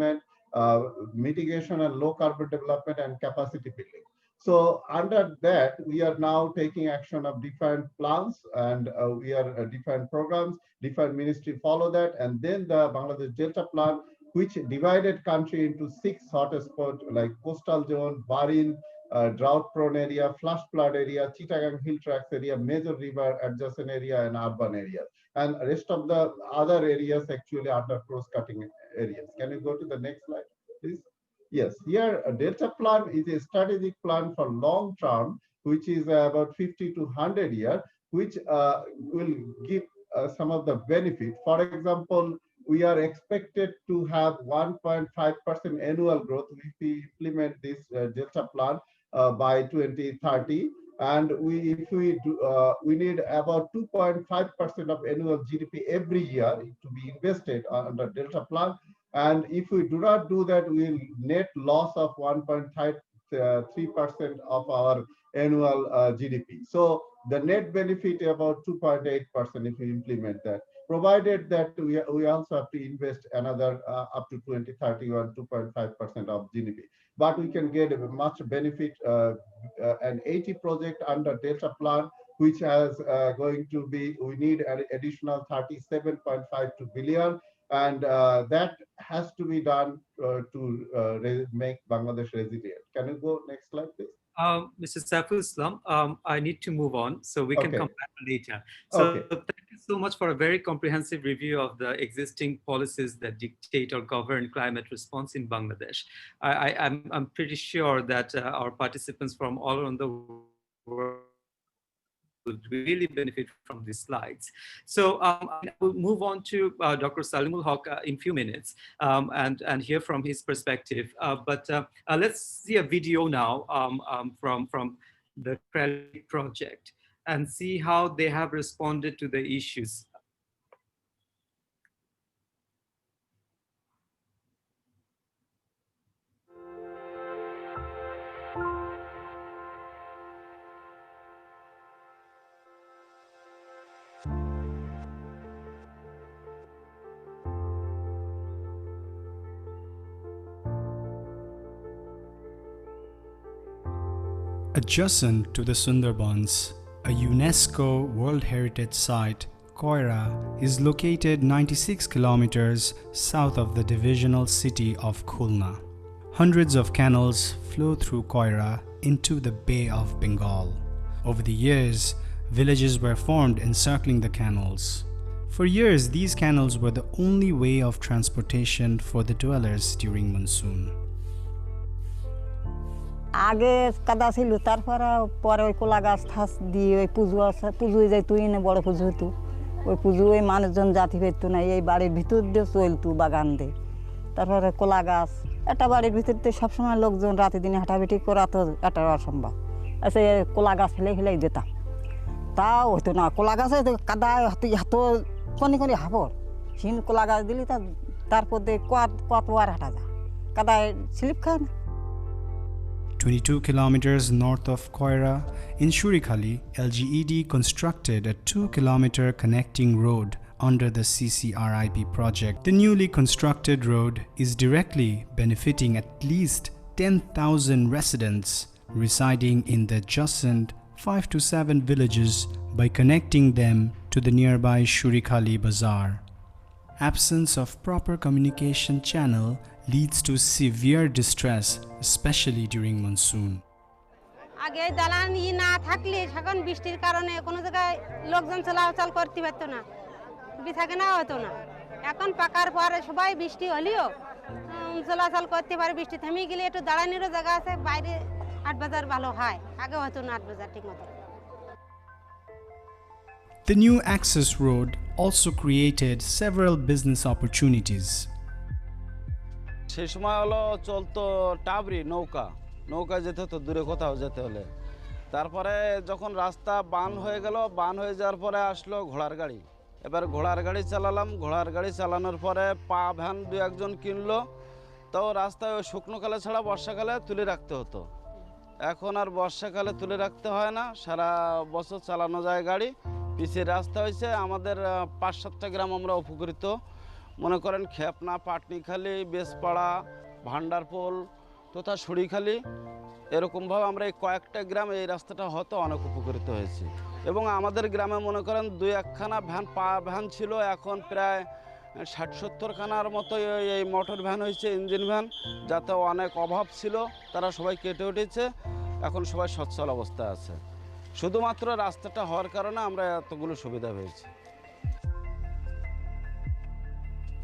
mitigation and low carbon development, and capacity building. So under that, we are now taking action of different plans, and we are different programs, different ministry follow that. And then the Bangladesh Delta Plan, which divided country into 6 hotspots like coastal zone, Barin, drought prone area, flash flood area, Chittagong hill tracts area, major river adjacent area, and urban areas. And rest of the other areas actually under cross-cutting areas. Can you go to the next slide, please? Yes, here a Delta Plan is a strategic plan for long term, which is about 50 to 100 years, which will give some of the benefit. For example, we are expected to have 1.5% annual growth if we implement this Delta Plan by 2030. And we need about 2.5% of annual GDP every year to be invested under Delta Plan. And if we do not do that, we will net loss of 1.3% of our annual GDP. So the net benefit about 2.8% if we implement that, provided that we also have to invest another up to 2030 or 2.5% of GDP. But we can get a much benefit, an 80 project under Delta Plan, which has going to be, we need an additional 37.52 billion. And that has to be done to make Bangladesh resilient. Can you go next slide, please? Mr. Saiful Islam, I need to move on, so we can come back later. So thank you so much for a very comprehensive review of the existing policies that dictate or govern climate response in Bangladesh. I'm pretty sure that our participants from all around the world would really benefit from these slides. So I will move on to Dr. Salimul Haq in a few minutes and hear from his perspective. But let's see a video now from the Credit Project and see how they have responded to the issues. Adjacent to the Sundarbans, a UNESCO World Heritage Site, Koira is located 96 kilometers south of the divisional city of Khulna. Hundreds of canals flow through Koira into the Bay of Bengal. Over the years, villages were formed encircling the canals. For years, these canals were the only way of transportation for the dwellers during monsoon. আগে কাদা ছিল, তারপরে পরে ওই কলা গাছ ঠাস দিয়ে ওই পুজো যাইতো, এনে বড় পুজো হতো। ওই পুজো ওই মানুষজন জাতি পেত না, এই বাড়ির ভিতর দিয়ে চলতো বাগান দিয়ে। তারপরে কলা গাছ, একটা বাড়ির ভিতর দিয়ে সবসময় লোকজন রাতে দিনে হাঁটাহাঁটি করা তো একটা অসম্ভব। আচ্ছা, কলা গাছ ফেলেই দিতাম, তাও হতো না। কলা গাছে কাদা এত কনি হাঁপড়, সিন কলা গাছ দিলি তারপর দিয়ে কত আর হাঁটা যায়, কাদায় স্লিপ খায় না। 22 kilometers north of Koira, in Shurikhali, LGED constructed a 2-kilometer connecting road under the CCRIP project. The newly constructed road is directly benefiting at least 10,000 residents residing in the adjacent 5 to 7 villages by connecting them to the nearby Shurikhali Bazaar. Absence of proper communication channel leads to severe distress, especially during monsoon. আগে দালান না থাকলে এখন বৃষ্টির কারণে কোনো জায়গায় লোকজন চলাচল করতে পারতো না, বিথাকে না হতো না। এখন পাকার পরে সবাই বৃষ্টি হলেও চলাচল করতে পারে। বৃষ্টি থেমে গেলে একটু দাঁড়ানোরও জায়গা আছে, বাইরে হাট বাজার ভালো হয়, আগে হতো না হাট বাজার ঠিক মতো। The new access road also created several business opportunities. সেই সময় হলো চলতো টাবরি, নৌকা যেতে হতো দূরে কোথাও যেতে হলে। তারপরে যখন রাস্তা বান হয়ে গেল, বান হয়ে যাওয়ার পরে আসলো ঘোড়ার গাড়ি। এবার ঘোড়ার গাড়ি চালালাম, ঘোড়ার গাড়ি চালানোর পরে পা ভ্যান 2-1 কিনলো। তো রাস্তায় ওই শুকনোকালে ছাড়া বর্ষাকালে তুলে রাখতে হতো। এখন আর বর্ষাকালে তুলে রাখতে হয় না, সারা বছর চালানো যায় গাড়ি। পিচের রাস্তা হয়েছে, আমাদের 5-7টা গ্রাম আমরা উপকৃত। মনে করেন খেপনা, পাটনিখালি, বেসপাড়া, ভান্ডারপোল তথা সুড়িখালি, এরকমভাবে আমরা এই কয়েকটা গ্রাম এই রাস্তাটা হয়তো অনেক উপকৃত হয়েছি। এবং আমাদের গ্রামে মনে করেন 2-1খানা ভ্যান ছিল, এখন প্রায় 60-70 খানার মতো এই মোটর ভ্যান হয়েছে, ইঞ্জিন ভ্যান, যাতে অনেক অভাব ছিল তারা সবাই কেটে উঠেছে। এখন সবাই সচ্ছল অবস্থায় আছে। শুধুমাত্র রাস্তাটা হওয়ার কারণে আমরা এতগুলো সুবিধা পেয়েছি।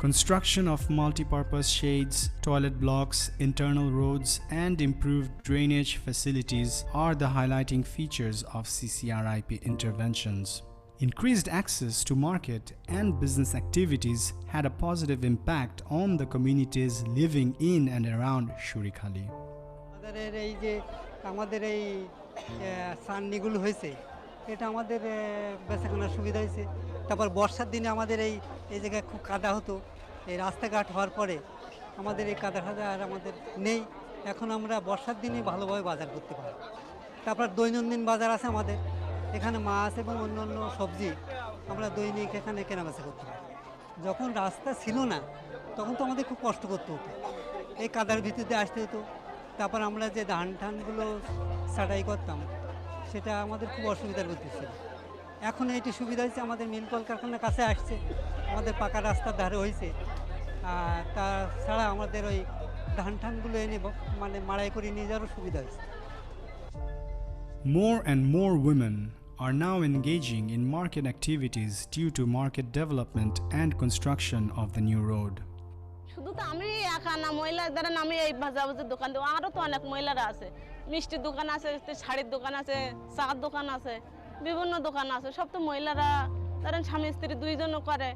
Construction of multi-purpose shades, toilet blocks, internal roads, and improved drainage facilities are the highlighting features of CCRIP interventions. Increased access to market and business activities had a positive impact on the communities living in and around Shurikhali. আমাদের এই সান্নিগুলো হয়েছে, এটা আমাদের বেচাকেনার সুবিধা হয়েছে। তারপর বর্ষার দিনে আমাদের এই জায়গায় খুব কাদা হতো, এই রাস্তাঘাট হওয়ার পরে আমাদের এই কাদা আর আমাদের নেই। এখন আমরা বর্ষার দিনে ভালোভাবে বাজার করতে পারি। তারপর দৈনন্দিন বাজার আছে আমাদের এখানে, মাছ এবং অন্যান্য সবজি আমরা দৈনিক এখানে কেনাবেচা করতে পারি। যখন রাস্তা ছিল না তখন তো আমাদের খুব কষ্ট করতে হতো, এই কাদার ভিতর দিয়ে আসতে হতো। তারপর আমরা যে ধানগুলো ছাঁটাই করতাম সেটা আমাদের খুব অসুবিধার মধ্যে ছিল। এখন এইটি সুবিধা হয়েছে, আমাদের মিল কলকারখানার কাছে আসছে, আমাদের পাকা রাস্তার ধারে হয়েছে। তাছাড়া আমাদের ওই ধানগুলো এনে মানে মাড়াই করে নিয়ে যাওয়ারও সুবিধা হয়েছে। More and more women are now engaging in market activities due to market development and construction of the new road. শুধু তো আমি একা না, মহিলা দ্বারা আমি এই বাজারের দোকান দেবো, আরও তো অনেক মহিলারা আছে। মিষ্টির দোকান আছে, শাড়ির দোকান আছে, চার দোকান আছে, বিভিন্ন দোকান আছে, সব তো মহিলারা ধরেন স্বামী স্ত্রী দুইজনও করে।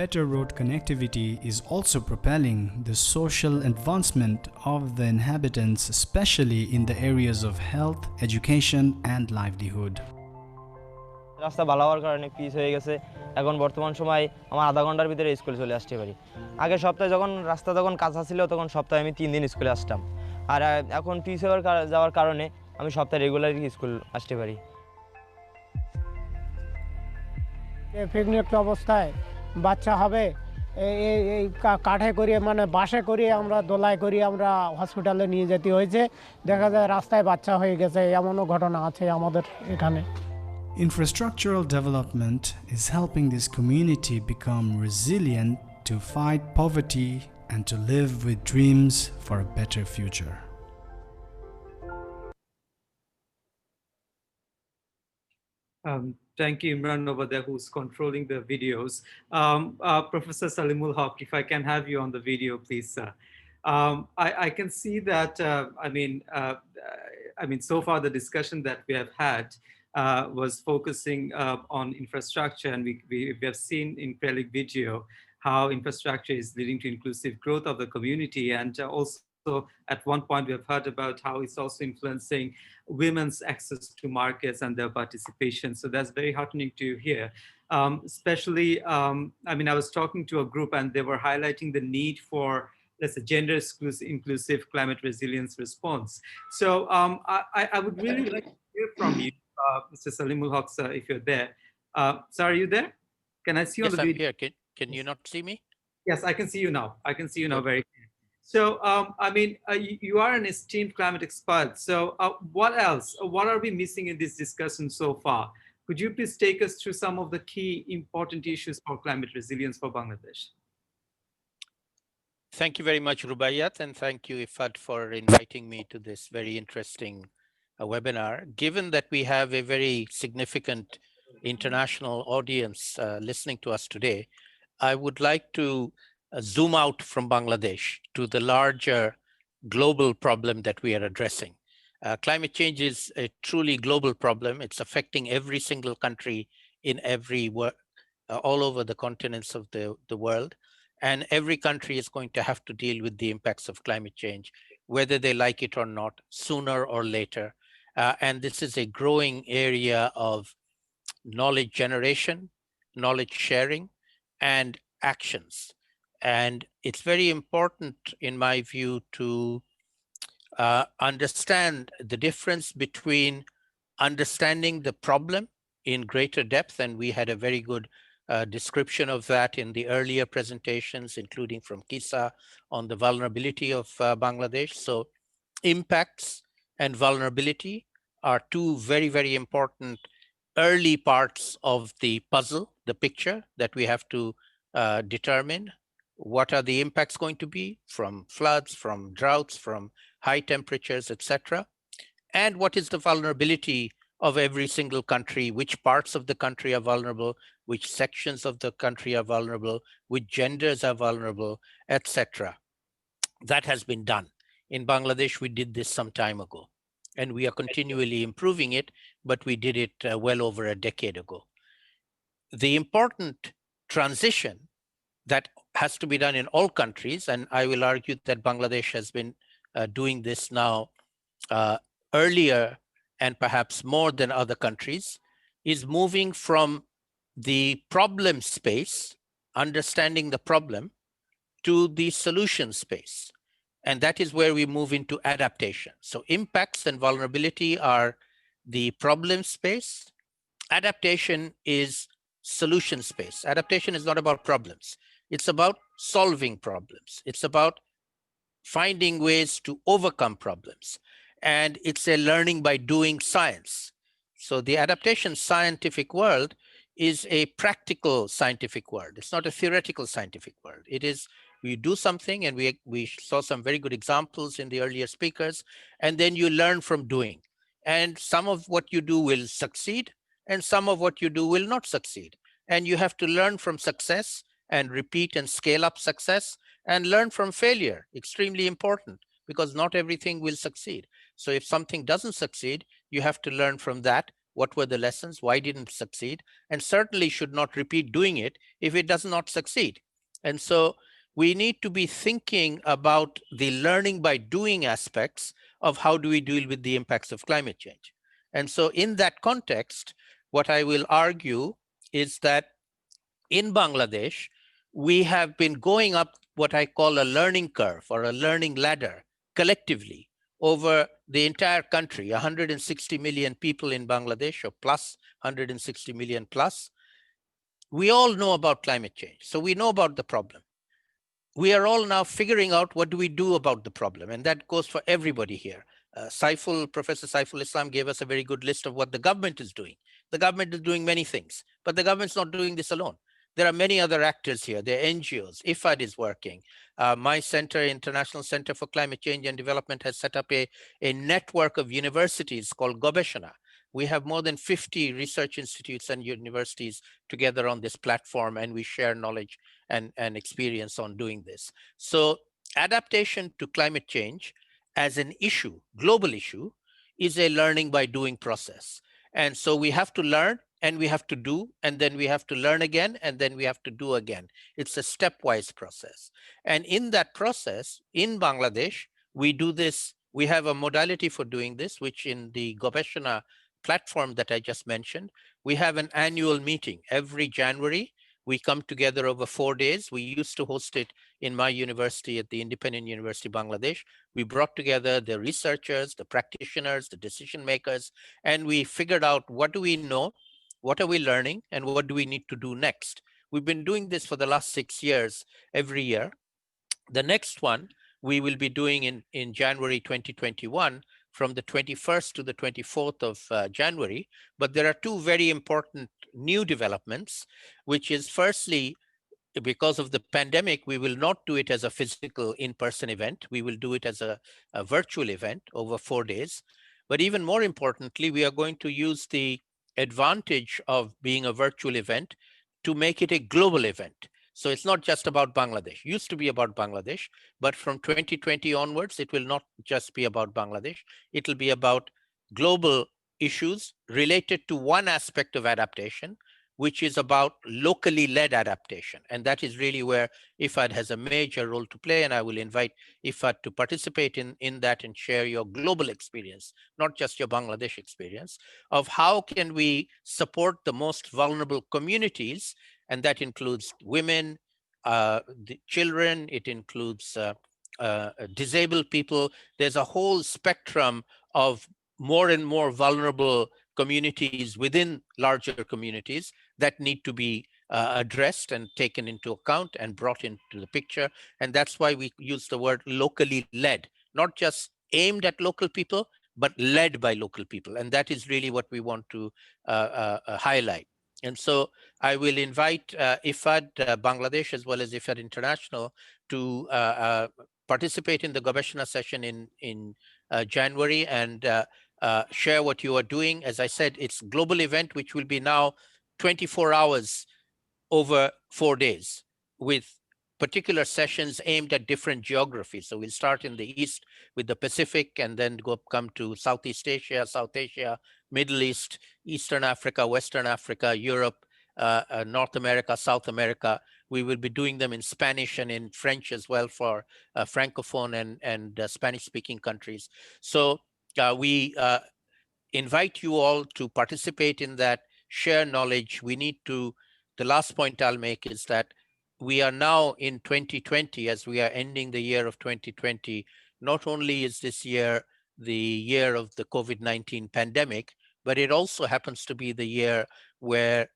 Better road connectivity is also propelling the social advancement of the inhabitants, especially in the areas of health, education, and livelihood. রাস্তা ভালো হওয়ার কারণে পিচ হয়ে গেছে, এখন বর্তমান সময় আমার আধা ঘন্টার ভিতরে স্কুলে চলে আসতে পারি। আগে সপ্তাহে যখন রাস্তা যখন কাঁচা ছিল তখন সপ্তাহে আমি 3 দিন স্কুলে আসতাম, আর এখন পিচ যাওয়ার কারণে আমি সপ্তাহে রেগুলারলি স্কুল আসতে পারি। প্রেগনেন্ট অবস্থায় বাচ্চা হবে, এই কাঠে করিয়ে মানে বাসে করিয়ে আমরা দোলায় করিয়ে আমরা হসপিটালে নিয়ে যেতে হয়েছে। দেখা যায় রাস্তায় বাচ্চা হয়ে গেছে, এমনও ঘটনা আছে আমাদের এখানে। Infrastructural development is helping this community become resilient to fight poverty and to live with dreams for a better future. Thank you, Imran over there, who's controlling the videos. Professor Salimul Haq, if I can have you on the video, please, sir. I can see that, I mean, so far the discussion that we have had was focusing on infrastructure, and we have seen in Prelik video how infrastructure is leading to inclusive growth of the community. And also at one point we have heard about how it's also influencing women's access to markets and their participation. So that's very heartening to hear. Especially, I mean, I was talking to a group and they were highlighting the need for, let's say, gender inclusive climate resilience response. So I would really like to hear from you, Mr. Salimul Haq, sir, if you're there. Sir, are you there? Can I see you on the video? Yes, I'm here. Can you not see me? Yes, I can see you now. I can see you now very clearly. So, I mean, you are an esteemed climate expert. So what else? What are we missing in this discussion so far? Could you please take us through some of the key important issues for climate resilience for Bangladesh? Thank you very much, Rubaiyat, and thank you, IFAD, for inviting me to this very interesting webinar. Given that we have a very significant international audience listening to us today, I would like to zoom out from Bangladesh to the larger global problem that we are addressing. Climate change is a truly global problem. It's affecting every single country in all over the continents of the world. And every country is going to have to deal with the impacts of climate change, whether they like it or not, sooner or later. And this is a growing area of knowledge generation, knowledge sharing, and actions. And it's very important, in my view, to understand the difference between understanding the problem in greater depth, and we had a very good description of that in the earlier presentations, including from Kisa on the vulnerability of Bangladesh. So impacts and vulnerability are two very, very important early parts of the puzzle, the picture that we have to determine. What are the impacts going to be from floods, from droughts, from high temperatures, etc. And what is the vulnerability of every single country, which parts of the country are vulnerable, which sections of the country are vulnerable, which genders are vulnerable, etc. That has been done. In Bangladesh, we did this some time ago, and we are continually improving it, but we did it well over a decade ago. The important transition that has to be done in all countries, and I will argue that Bangladesh has been doing this now earlier and perhaps more than other countries, is moving from the problem space, understanding the problem, to the solution space. And that is where we move into adaptation. So impacts and vulnerability are the problem space. Adaptation is solution space. Adaptation is not about problems. It's about solving problems. It's about finding ways to overcome problems. And it's a learning by doing science. So the adaptation scientific world is a practical scientific world. It's not a theoretical scientific world. It is, we do something, and we saw some very good examples in the earlier speakers, and then you learn from doing. And some of what you do will succeed, and some of what you do will not succeed. And you have to learn from success and repeat and scale up success, and learn from failure, extremely important, because not everything will succeed. So if something doesn't succeed, you have to learn from that. What were the lessons? Why didn't it succeed? And certainly should not repeat doing it if it does not succeed. And so we need to be thinking about the learning by doing aspects of how do we deal with the impacts of climate change. And so in that context, what I will argue is that in Bangladesh, we have been going up what I call a learning curve or a learning ladder collectively over the entire country, 160 million people in Bangladesh, or plus 160 million plus. We all know about climate change, so we know about the problem. We are all now figuring out what do we do about the problem, and that goes for everybody here. Professor Saiful Islam gave us a very good list of what the government is doing. The government is doing many things, but the government's not doing this alone. There are many other actors here. There are NGOs. IFAD is working. My center, International Center for Climate Change and Development, has set up a network of universities called Gobeshona, We have more than 50 research institutes and universities together on this platform, and we share knowledge and experience on doing this. So adaptation to climate change as an issue, global issue, is a learning by doing process. And so we have to learn and we have to do, and then we have to learn again, and then we have to do again. It's a stepwise process. And in that process, in Bangladesh, we do this, we have a modality for doing this, which in the Gobeshona platform that I just mentioned, we have an annual meeting every January. We come together over 4 days. We used to host it in my university at the Independent University Bangladesh. We brought together the researchers, the practitioners, the decision makers, and we figured out what do we know, what are we learning, and what do we need to do next. We've been doing this for the last 6 years, every year. The next one we will be doing in January 2021, from the 21st to the 24th of January. But there are two very important new developments, which is firstly, because of the pandemic, we will not do it as a physical in-person event. We will do it as a virtual event over 4 days. But even more importantly, we are going to use the advantage of being a virtual event to make it a global event. So it's not just about Bangladesh. It used to be about Bangladesh, but from 2020 onwards, it will not just be about Bangladesh. It'll be about global issues related to one aspect of adaptation, which is about locally led adaptation. And that is really where IFAD has a major role to play. And I will invite IFAD to participate in that and share your global experience, not just your Bangladesh experience, of how can we support the most vulnerable communities. And that includes women, the children, it includes disabled people. There's a whole spectrum of more and more vulnerable communities within larger communities that need to be addressed and taken into account and brought into the picture. And that's why we use the word locally led, not just aimed at local people, but led by local people. And that is really what we want to highlight. And so I will invite IFAD Bangladesh as well as IFAD International to participate in the Gobeshona session in January and share what you are doing. As I said, it's a global event, which will be now 24 hours over 4 days with particular sessions aimed at different geographies. So we'll start in the East with the Pacific and then come to Southeast Asia, South Asia, Middle East, Eastern Africa, Western Africa, Europe, North America, South America. We will be doing them in Spanish and in French as well for Francophone and Spanish-speaking countries. So we invite you all to participate in that, share knowledge. We need to, the last point I'll make is that we are now in 2020, as we are ending the year of 2020. Not only is this year the year of the COVID-19 pandemic, but it also happens to be the year where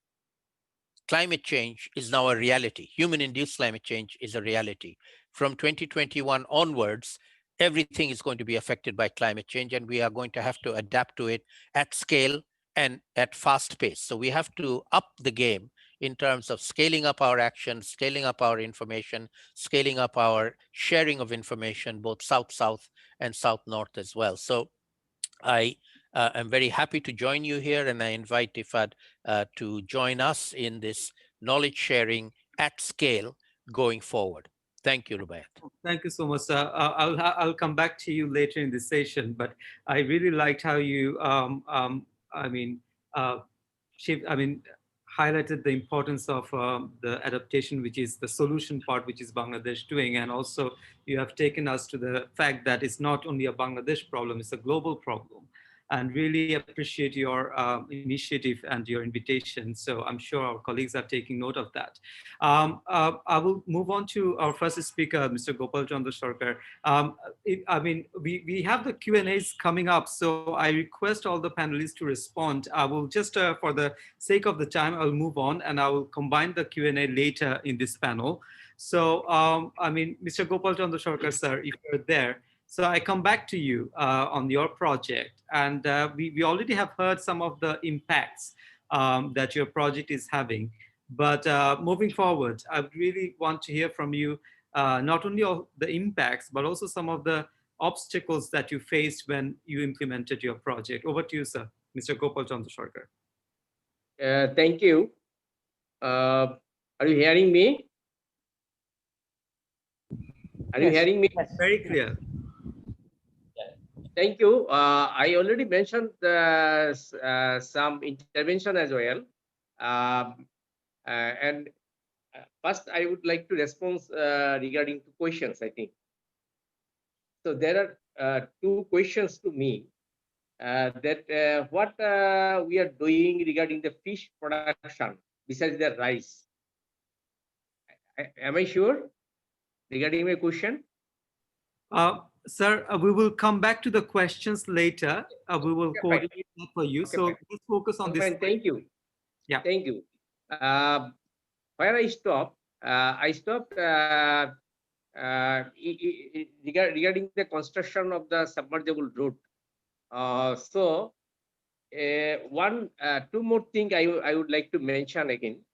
climate change is now a reality. Human-induced climate change is a reality. From 2021 onwards, everything is going to be affected by climate change, and we are going to have to adapt to it at scale and at fast pace. So we have to up the game in terms of scaling up our action, scaling up our information, scaling up our sharing of information, both South-South and South-North as well. So I am very happy to join you here, and I invite IFAD to join us in this knowledge sharing at scale going forward. Thank you, Rubaiyat. Thank you so much, sir. I'll come back to you later in this session, but I really liked how you, highlighted the importance of the adaptation, which is the solution part, which is Bangladesh doing. And also you have taken us to the fact that it's not only a Bangladesh problem, it's a global problem. And really appreciate your initiative and your invitation. So I'm sure our colleagues are taking note of that. I will move on to our first speaker, Mr. Gopal Chandra Sarkar. We have the Q&As coming up, so I request all the panelists to respond. I will just, for the sake of the time, I'll move on and I will combine the Q&A later in this panel. So, Mr. Gopal Chandra Sarkar, sir, if you're there, so I come back to you on your project, and we already have heard some of the impacts that your project is having. But moving forward, I really want to hear from you not only all the impacts, but also some of the obstacles that you faced when you implemented your project. Over to you, sir. Mr. Gopal Chandra Sarkar. Thank you. Are you hearing me? Are you hearing me? Very clear. Thank you. I already mentioned some intervention as well. And first, I would like to respond regarding to questions, I think. So there are two questions to me that what we are doing regarding the fish production besides the rice. Am I sure regarding my question? Sir, we will come back to the questions later. We will coordinate that for you. Okay, so fine. let's focus on this. Fine, thank you. Yeah. Thank you. Where I stopped regarding the construction of the submersible route. So two more thing I would like to mention again.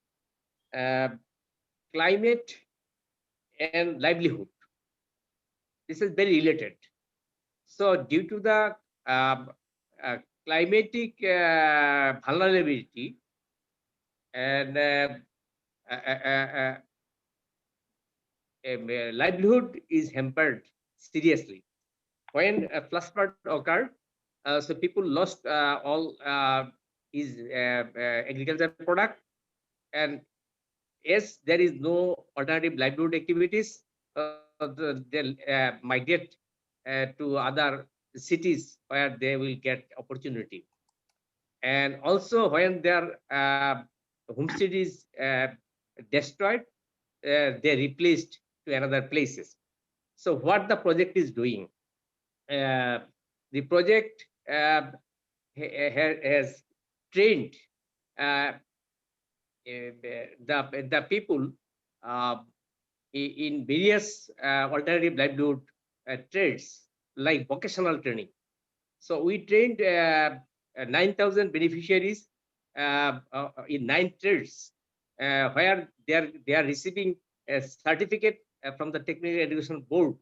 Climate and livelihood. This is very related. So due to the climatic vulnerability and livelihood is hampered seriously. When a flash flood occurred, so people lost all his agricultural product, and yes, there is no alternative livelihood activities. They'll migrate to other cities where they will get opportunity. And also when their homestead is destroyed, they replaced to another places. So what the project is doing, the project has trained the people in various alternative livelihood trades like vocational training. So we trained 9,000 beneficiaries in 9 trades where they are receiving a certificate from the Technical Education Board,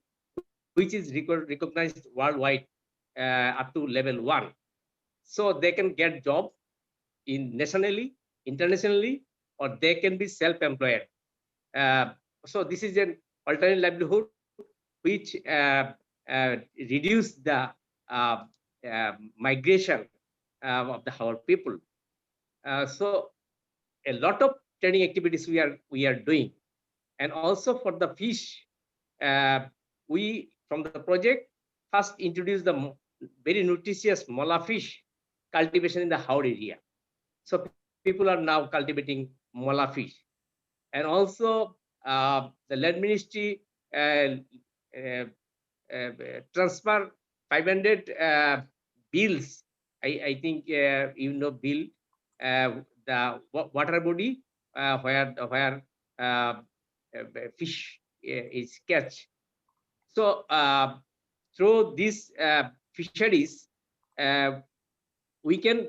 which is recognized worldwide up to level 1. So they can get job in nationally, internationally, or they can be self-employed. So this is an alternative livelihood which reduce the migration of our people. So a lot of training activities we are doing, and also for the fish, we from the project first introduced the very nutritious mola fish cultivation in the Howrah area. So people are now cultivating mola fish, and also the land ministry transfer 500 bills. I think you know bill the water body where fish is catch. So through these fisheries, we can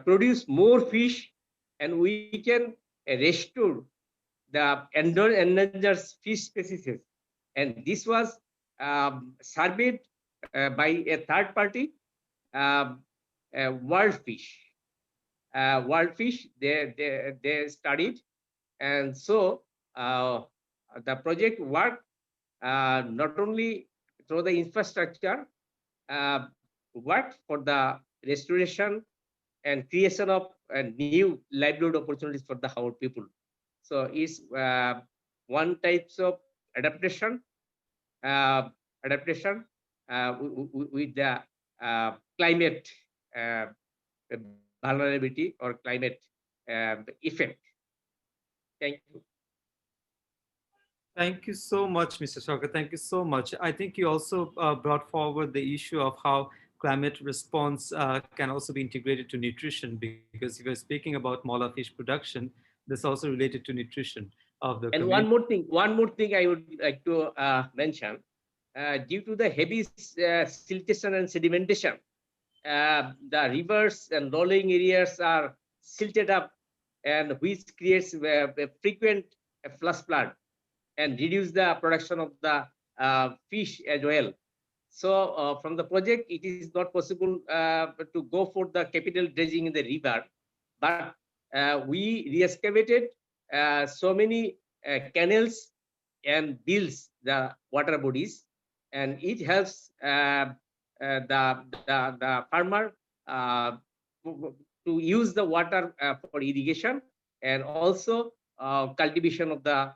produce more fish, and we can restore the endangered fish species. And this was surveyed by a third party, world fish. They studied, and so the project worked not only through the infrastructure, worked for the restoration and creation of new livelihood opportunities for the our people. So it's one types of adaptation with the climate vulnerability or climate effect. Thank you. Thank you so much, Mr. Sarkar. Thank you so much. I think you also brought forward the issue of how climate response can also be integrated to nutrition, because if you're speaking about mola fish production, this also related to nutrition of the and community. one more thing I would like to mention, due to the heavy siltation and sedimentation, the rivers and rolling areas are silted up, and which creates a frequent flash flood and reduce the production of the fish as well. So from the project, it is not possible to go for the capital dredging in the river, but we re-excavated so many canals and builds the water bodies, and it helps the farmer to use the water for irrigation, and also cultivation of the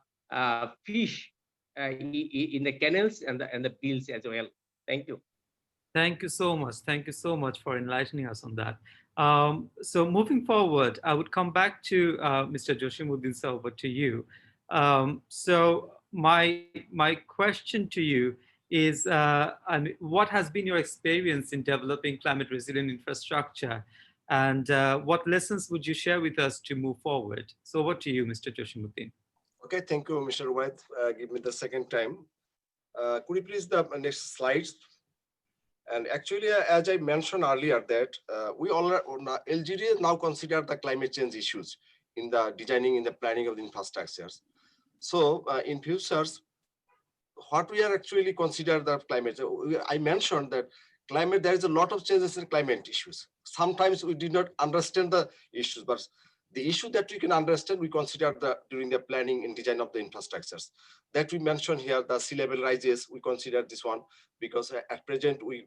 fish in the canals and the fields as well. Thank you. Thank you so much. Thank you so much for enlightening us on that. So moving forward, I would come back to Mr. Joshimuddin sir, over to you. So my question to you is, what has been your experience in developing climate resilient infrastructure, and what lessons would you share with us to move forward? So over to you, Mr. Joshimuddin. Okay, thank you, Mr. White. Give me the second time. Could you please the next slides? And actually, as I mentioned earlier, that we all LGD now consider the climate change issues in the designing, in the planning of the infrastructures. So in futures, what we are actually consider the climate. I mentioned that climate, there is a lot of changes in climate issues. Sometimes we did not understand the issues, but the issue that we can understand, we consider during the planning and design of the infrastructures. That we mentioned here, the sea level rises, we consider this one, because at present we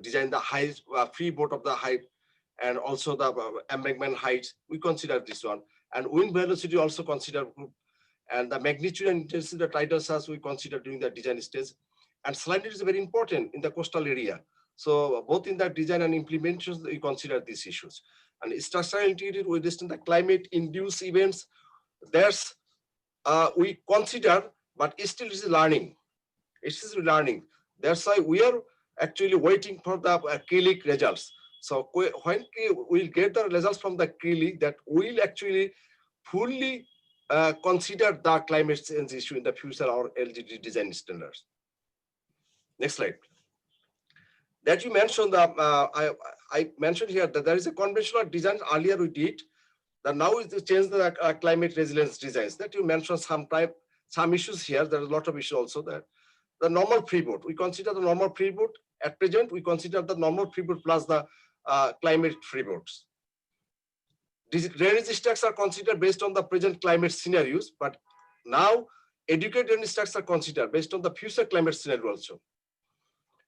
design the high freeboard of the height, and also the embankment height, we consider this one. And wind velocity also consider, and the magnitude and intensity of the tidal surge we consider during the design stage. And salinity is very important in the coastal area. So both in the design and implementation, we consider these issues. And structural integrity, we understand the climate-induced events. There's we consider, but it still is learning. It is learning. That's why we are actually waiting for the KLIC results. So when we'll get the results from the KLIC, that will actually fully consider the climate change issue in the future or LGD design standards. Next slide. That you mentioned, I mentioned here that there is a conventional design earlier we did, that now is to change the climate resilience designs. That you mentioned some issues here. There are a lot of issues also there. The normal freeboard, we consider the normal freeboard. At present, we consider the normal freeboard plus the climate freeboards. These drainage stacks are considered based on the present climate scenarios, but now adequate drainage stacks are considered based on the future climate scenario also.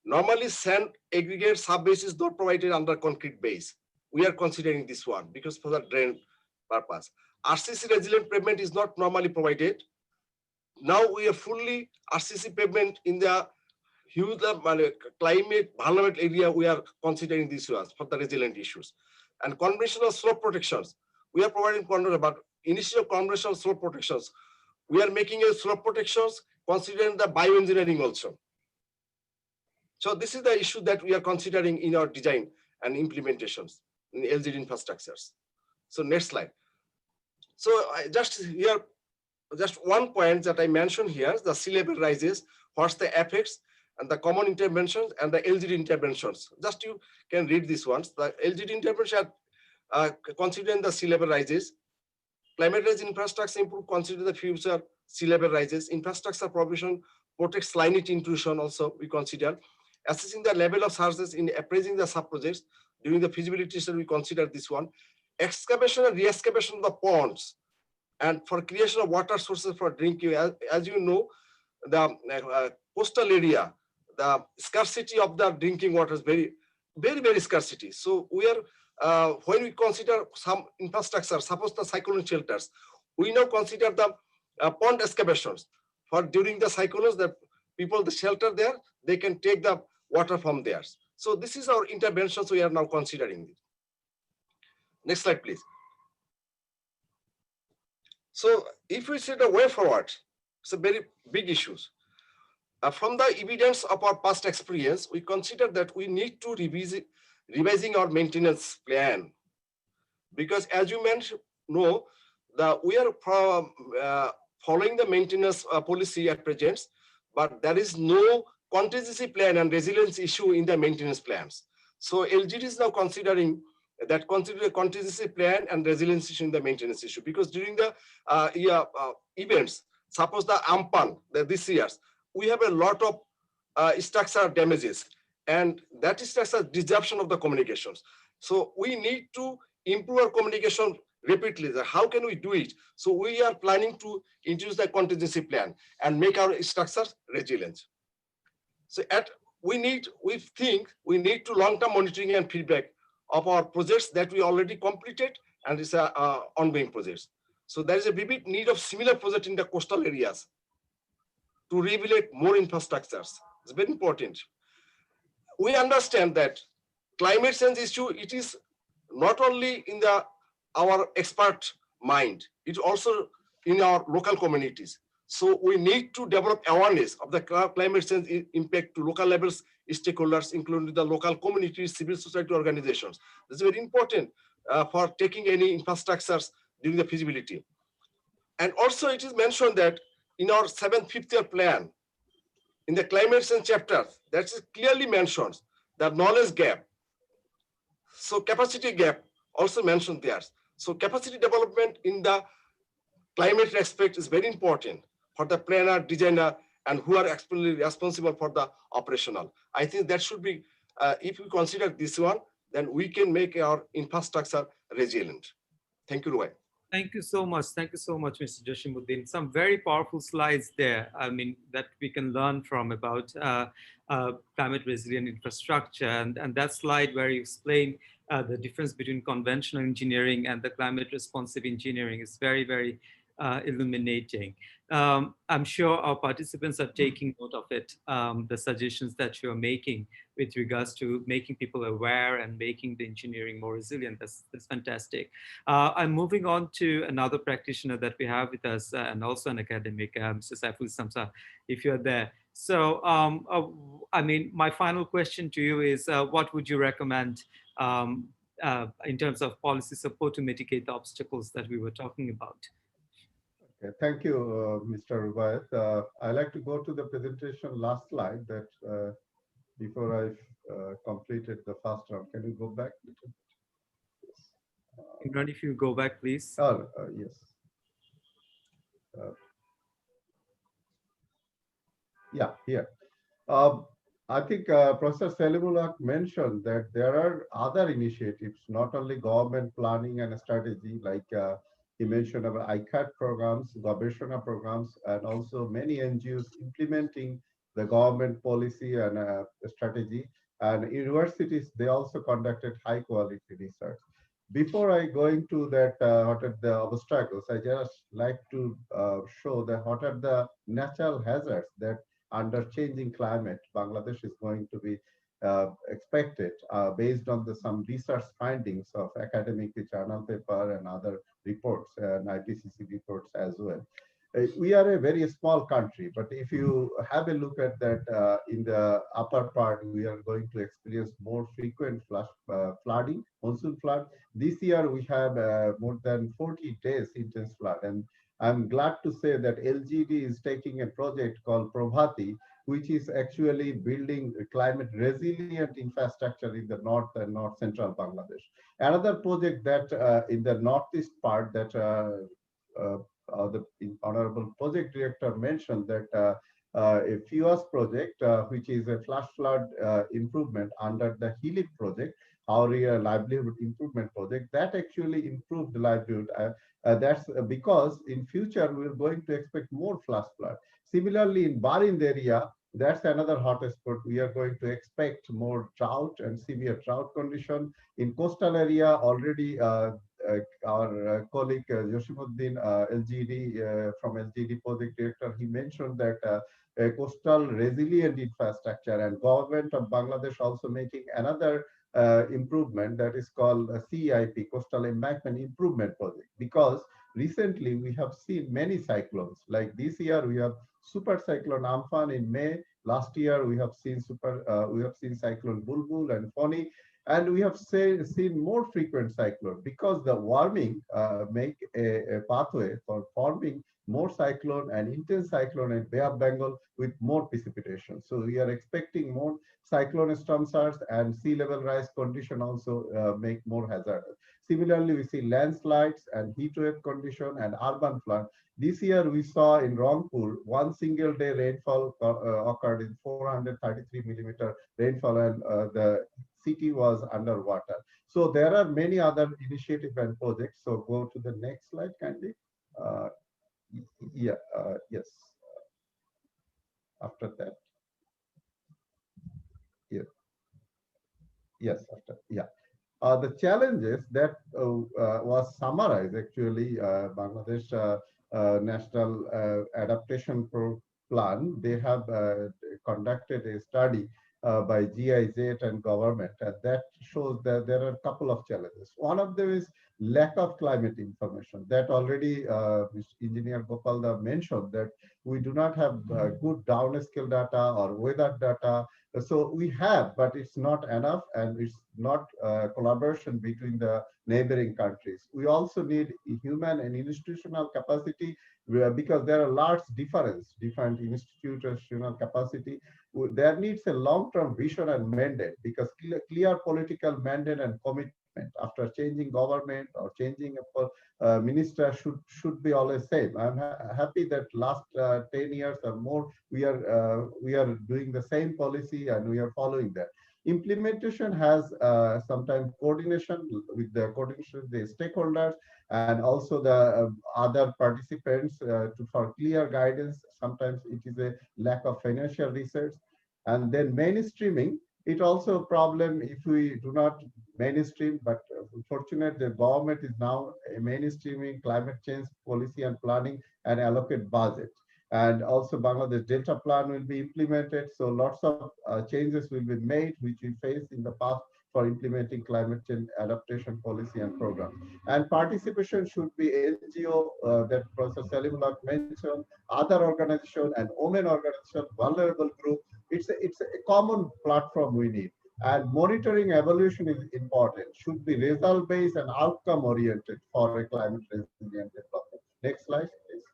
Normally, sand aggregate subbase is not provided under concrete base. We are considering this one because for the drain purpose. RCC resilient pavement is not normally provided. Now we are fully RCC pavement in the huge climate vulnerable area. We are considering these ones for the resilient issues. And conventional slope protections, we are providing about initial conventional slope protections. We are making a slope protections considering the bioengineering also. So this is the issue that we are considering in our design and implementations in LGD infrastructures. So next slide. So I just here, just one point that I mentioned here, the sea level rises, what's the effects and the common interventions and the LGD interventions. Just you can read these ones. The LGD intervention considering the sea level rises, climate change infrastructure improve, consider the future sea level rises, infrastructure provision protects salinity intrusion also we consider. Assessing the level of surges in appraising the sub-projects during the feasibility study, we consider this one. Excavation and re-excavation of the ponds and for creation of water sources for drinking. As you know, the coastal area, the scarcity of the drinking water is very, very scarcity. So we are, when we consider some infrastructure, suppose the cyclone shelters, we now consider the pond excavations for during the cyclones, the people, the shelter there, they can take the water from there. So this is our interventions we are now considering. Next slide, please. So if we see the way forward, it's a very big issues. From the evidence of our past experience, we consider that we need to revising our maintenance plan. Because as you mentioned, no, we are following the maintenance policy at present, but there is no contingency plan and resilience issue in the maintenance plans. So LGD is now considering that contingency plan and resilience issue in the maintenance issue, because during the events, suppose the AMPAN this year, we have a lot of structure damages, and that is a disruption of the communications. So we need to improve our communication rapidly. How can we do it? So we are planning to introduce the contingency plan and make our structures resilient. So we think we need to long-term monitoring and feedback of our projects that we already completed, and it's ongoing projects. So there is a vivid need of similar project in the coastal areas to rehabilitate more infrastructures. It's very important. We understand that climate change issue, it is not only in our expert mind, it's also in our local communities. So we need to develop awareness of the climate change impact to local levels, stakeholders, including the local communities, civil society organizations. This is very important for taking any infrastructures during the feasibility. And also it is mentioned that in our 7th fifth-year plan, in the climate change chapter, that is clearly mentions the knowledge gap. So capacity gap also mentioned there. So capacity development in the climate aspect is very important for the planner, designer, and who are actually responsible for the operational. I think that should be, if we consider this one, then we can make our infrastructure resilient. Thank you, Roy. Thank you so much. Thank you so much, Mr. Jashimuddin. Some very powerful slides there, I mean, that we can learn from about climate resilient infrastructure. And that slide where you explain the difference between conventional engineering and the climate responsive engineering is very, very illuminating. I'm sure our participants are taking note of it, the suggestions that you're making with regards to making people aware and making the engineering more resilient. That's fantastic. I'm moving on to another practitioner that we have with us and also an academic, Mr. Saiful Samsa, if you're there. So, I mean, my final question to you is, what would you recommend in terms of policy support to mitigate the obstacles that we were talking about? Okay, thank you, Mr. Rubaiyat. I like to go to the presentation last slide that before I've completed the first round. Can you go back? Yes. Imran, if you go back, please. Yes. Yeah, here. I think Professor Salimullah mentioned that there are other initiatives, not only government planning and strategy, like he mentioned about IFAD programs, Gabeshona programs, and also many NGOs implementing the government policy and strategy. And universities, they also conducted high quality research. Before I go into that, what are the obstacles, I just like to show that what are the natural hazards that under changing climate, Bangladesh is going to be expected based on some research findings of academic journal paper and other reports and IPCC reports as well. We are a very small country, but if you have a look at that in the upper part, we are going to experience more frequent flooding, monsoon flood. This year we have more than 40 days intense flood, and I'm glad to say that LGD is taking a project called Probhati, which is actually building a climate resilient infrastructure in the north and north central Bangladesh. Another project that in the northeast part that the honorable project director mentioned that a FUAS project, which is a flash flood improvement under the HELIP project, our livelihood improvement project, that actually improved the livelihood. That's because in future we're going to expect more flash flood. Similarly, in Barind area, that's another hot spot. We are going to expect more drought and severe drought condition. In coastal area, already our colleague Jashimuddin LGD from LGD project director, he mentioned that a coastal resilient infrastructure, and government of Bangladesh also making another improvement that is called a CEIP, Coastal Embankment Improvement Project, because recently we have seen many cyclones. Like this year we have super cyclone Amphan in May. Last year we have seen cyclone Bulbul and Fani, and we have seen more frequent cyclone because the warming make a pathway for forming more cyclone and intense cyclone in Bay of Bengal with more precipitation. So we are expecting more cyclone storm surge, and sea level rise condition also make more hazardous. Similarly, we see landslides and heat wave condition and urban flood. This year, we saw in Rangpur, one single day rainfall occurred in 433 millimeter rainfall, and the city was underwater. So there are many other initiatives and projects. So go to the next slide, kindly. Yes. After that. Yeah. Yes, after. Yeah. The challenges that was summarized actually Bangladesh National Adaptation Plan. They have conducted a study by GIZ and government, and that shows that there are a couple of challenges. One of them is lack of climate information. That already Engineer Gopalda mentioned that we do not have good downscale data or weather data. So we have, but it's not enough, and it's not collaboration between the neighboring countries. We also need human and institutional capacity because there are large different institutional capacity. There needs a long-term vision and mandate because clear political mandate and commitment after changing government or changing a minister should be always same. I'm happy that last 10 years or more we are doing the same policy and we are following that. Implementation has sometimes coordination with the stakeholders and also the other participants for clear guidance. Sometimes it is a lack of financial research. And then mainstreaming, it also a problem if we do not mainstream, but fortunately the government is now mainstreaming climate change policy and planning and allocate budget. And also Bangladesh Delta Plan will be implemented. So lots of changes will be made, which we faced in the past for implementing climate change adaptation policy and program. And participation should be NGO that Professor Salimullah mentioned, other organization and women organization, vulnerable group. It's a common platform we need. And monitoring evaluation is important, should be result based and outcome oriented for a climate resilient development. Next slide, please.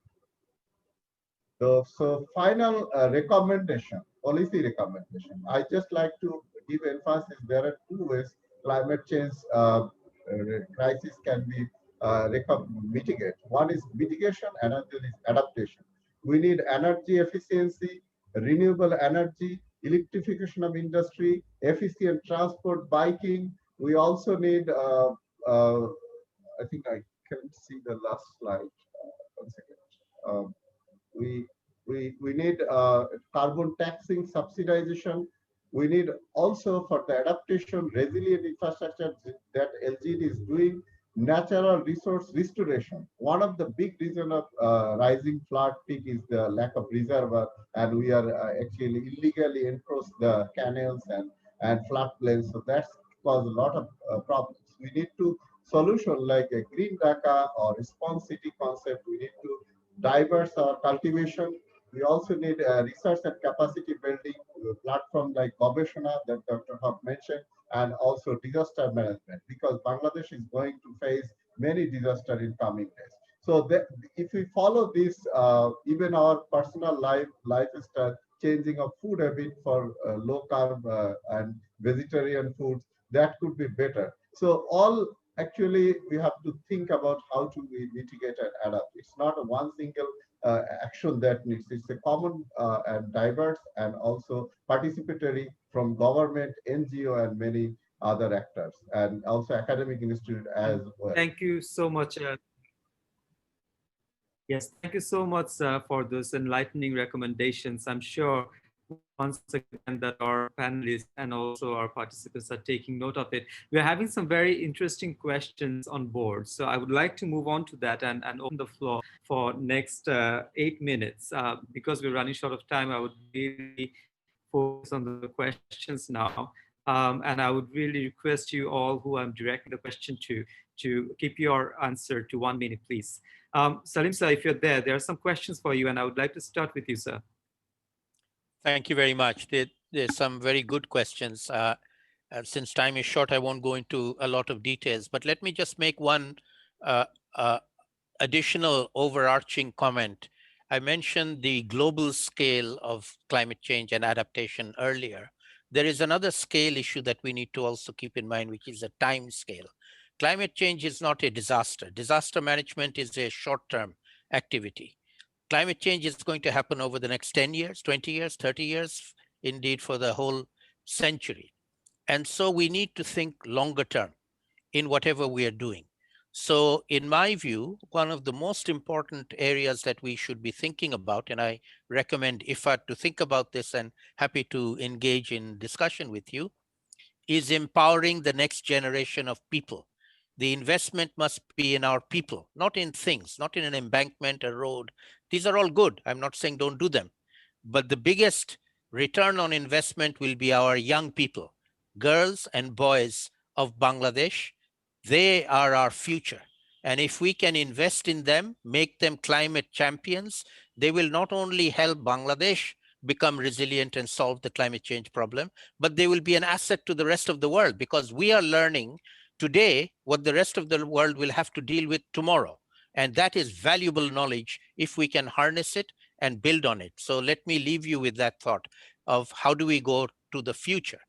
So final recommendation, policy recommendation. I just like to give emphasis. There are two ways climate change crisis can be mitigated. One is mitigation, another is adaptation. We need energy efficiency, renewable energy, electrification of industry, efficient transport, biking. We also need, I think I can't see the last slide. One second. We we need carbon taxing subsidization. We need also for the adaptation resilient infrastructure that LGD is doing, natural resource restoration. One of the big reason of rising flood peak is the lack of reservoir, and we are actually illegally encroach the canals and floodplains. So that's caused a lot of problems. We need to solution like a green Dhaka or response city concept. We need to diverse our cultivation. We also need research and capacity building platform like Gobeshona that Dr. Haq mentioned, and also disaster management, because Bangladesh is going to face many disasters in coming days. So if we follow this, even our personal lifestyle, changing of food habit for low carb and vegetarian foods, that could be better. So all actually we have to think about how to mitigate and adapt. It's not a one single action that needs. It's a common and diverse and also participatory from government, NGO, and many other actors, and also academic institute as well. Thank you so much. Yes, thank you so much for those enlightening recommendations. I'm sure once again that our panelists and also our participants are taking note of it. We're having some very interesting questions on board. So I would like to move on to that and open the floor for next 8 minutes. Because we're running short of time, I would really focus on the questions now. And I would really request you all who I'm directing the question to keep your answer to 1 minute, please. Salim sir, if you're there are some questions for you, and I would like to start with you, sir. Thank you very much. There's some very good questions. Since time is short, I won't go into a lot of details, but let me just make one additional overarching comment. I mentioned the global scale of climate change and adaptation earlier. There is another scale issue that we need to also keep in mind, which is a time scale. Climate change is not a disaster. Disaster management is a short-term activity. Climate change is going to happen over the next 10 years, 20 years, 30 years, indeed for the whole century. And so we need to think longer term in whatever we are doing. So in my view, one of the most important areas that we should be thinking about, and I recommend IFAD to think about this and happy to engage in discussion with you, is empowering the next generation of people. The investment must be in our people, not in things, not in an embankment, a road. These are all good. I'm not saying don't do them. But the biggest return on investment will be our young people, girls and boys of Bangladesh. They are our future. And if we can invest in them, make them climate champions, they will not only help Bangladesh become resilient and solve the climate change problem, but they will be an asset to the rest of the world, because we are learning today what the rest of the world will have to deal with tomorrow. And that is valuable knowledge if we can harness it and build on it. So let me leave you with that thought of how do we go to the future?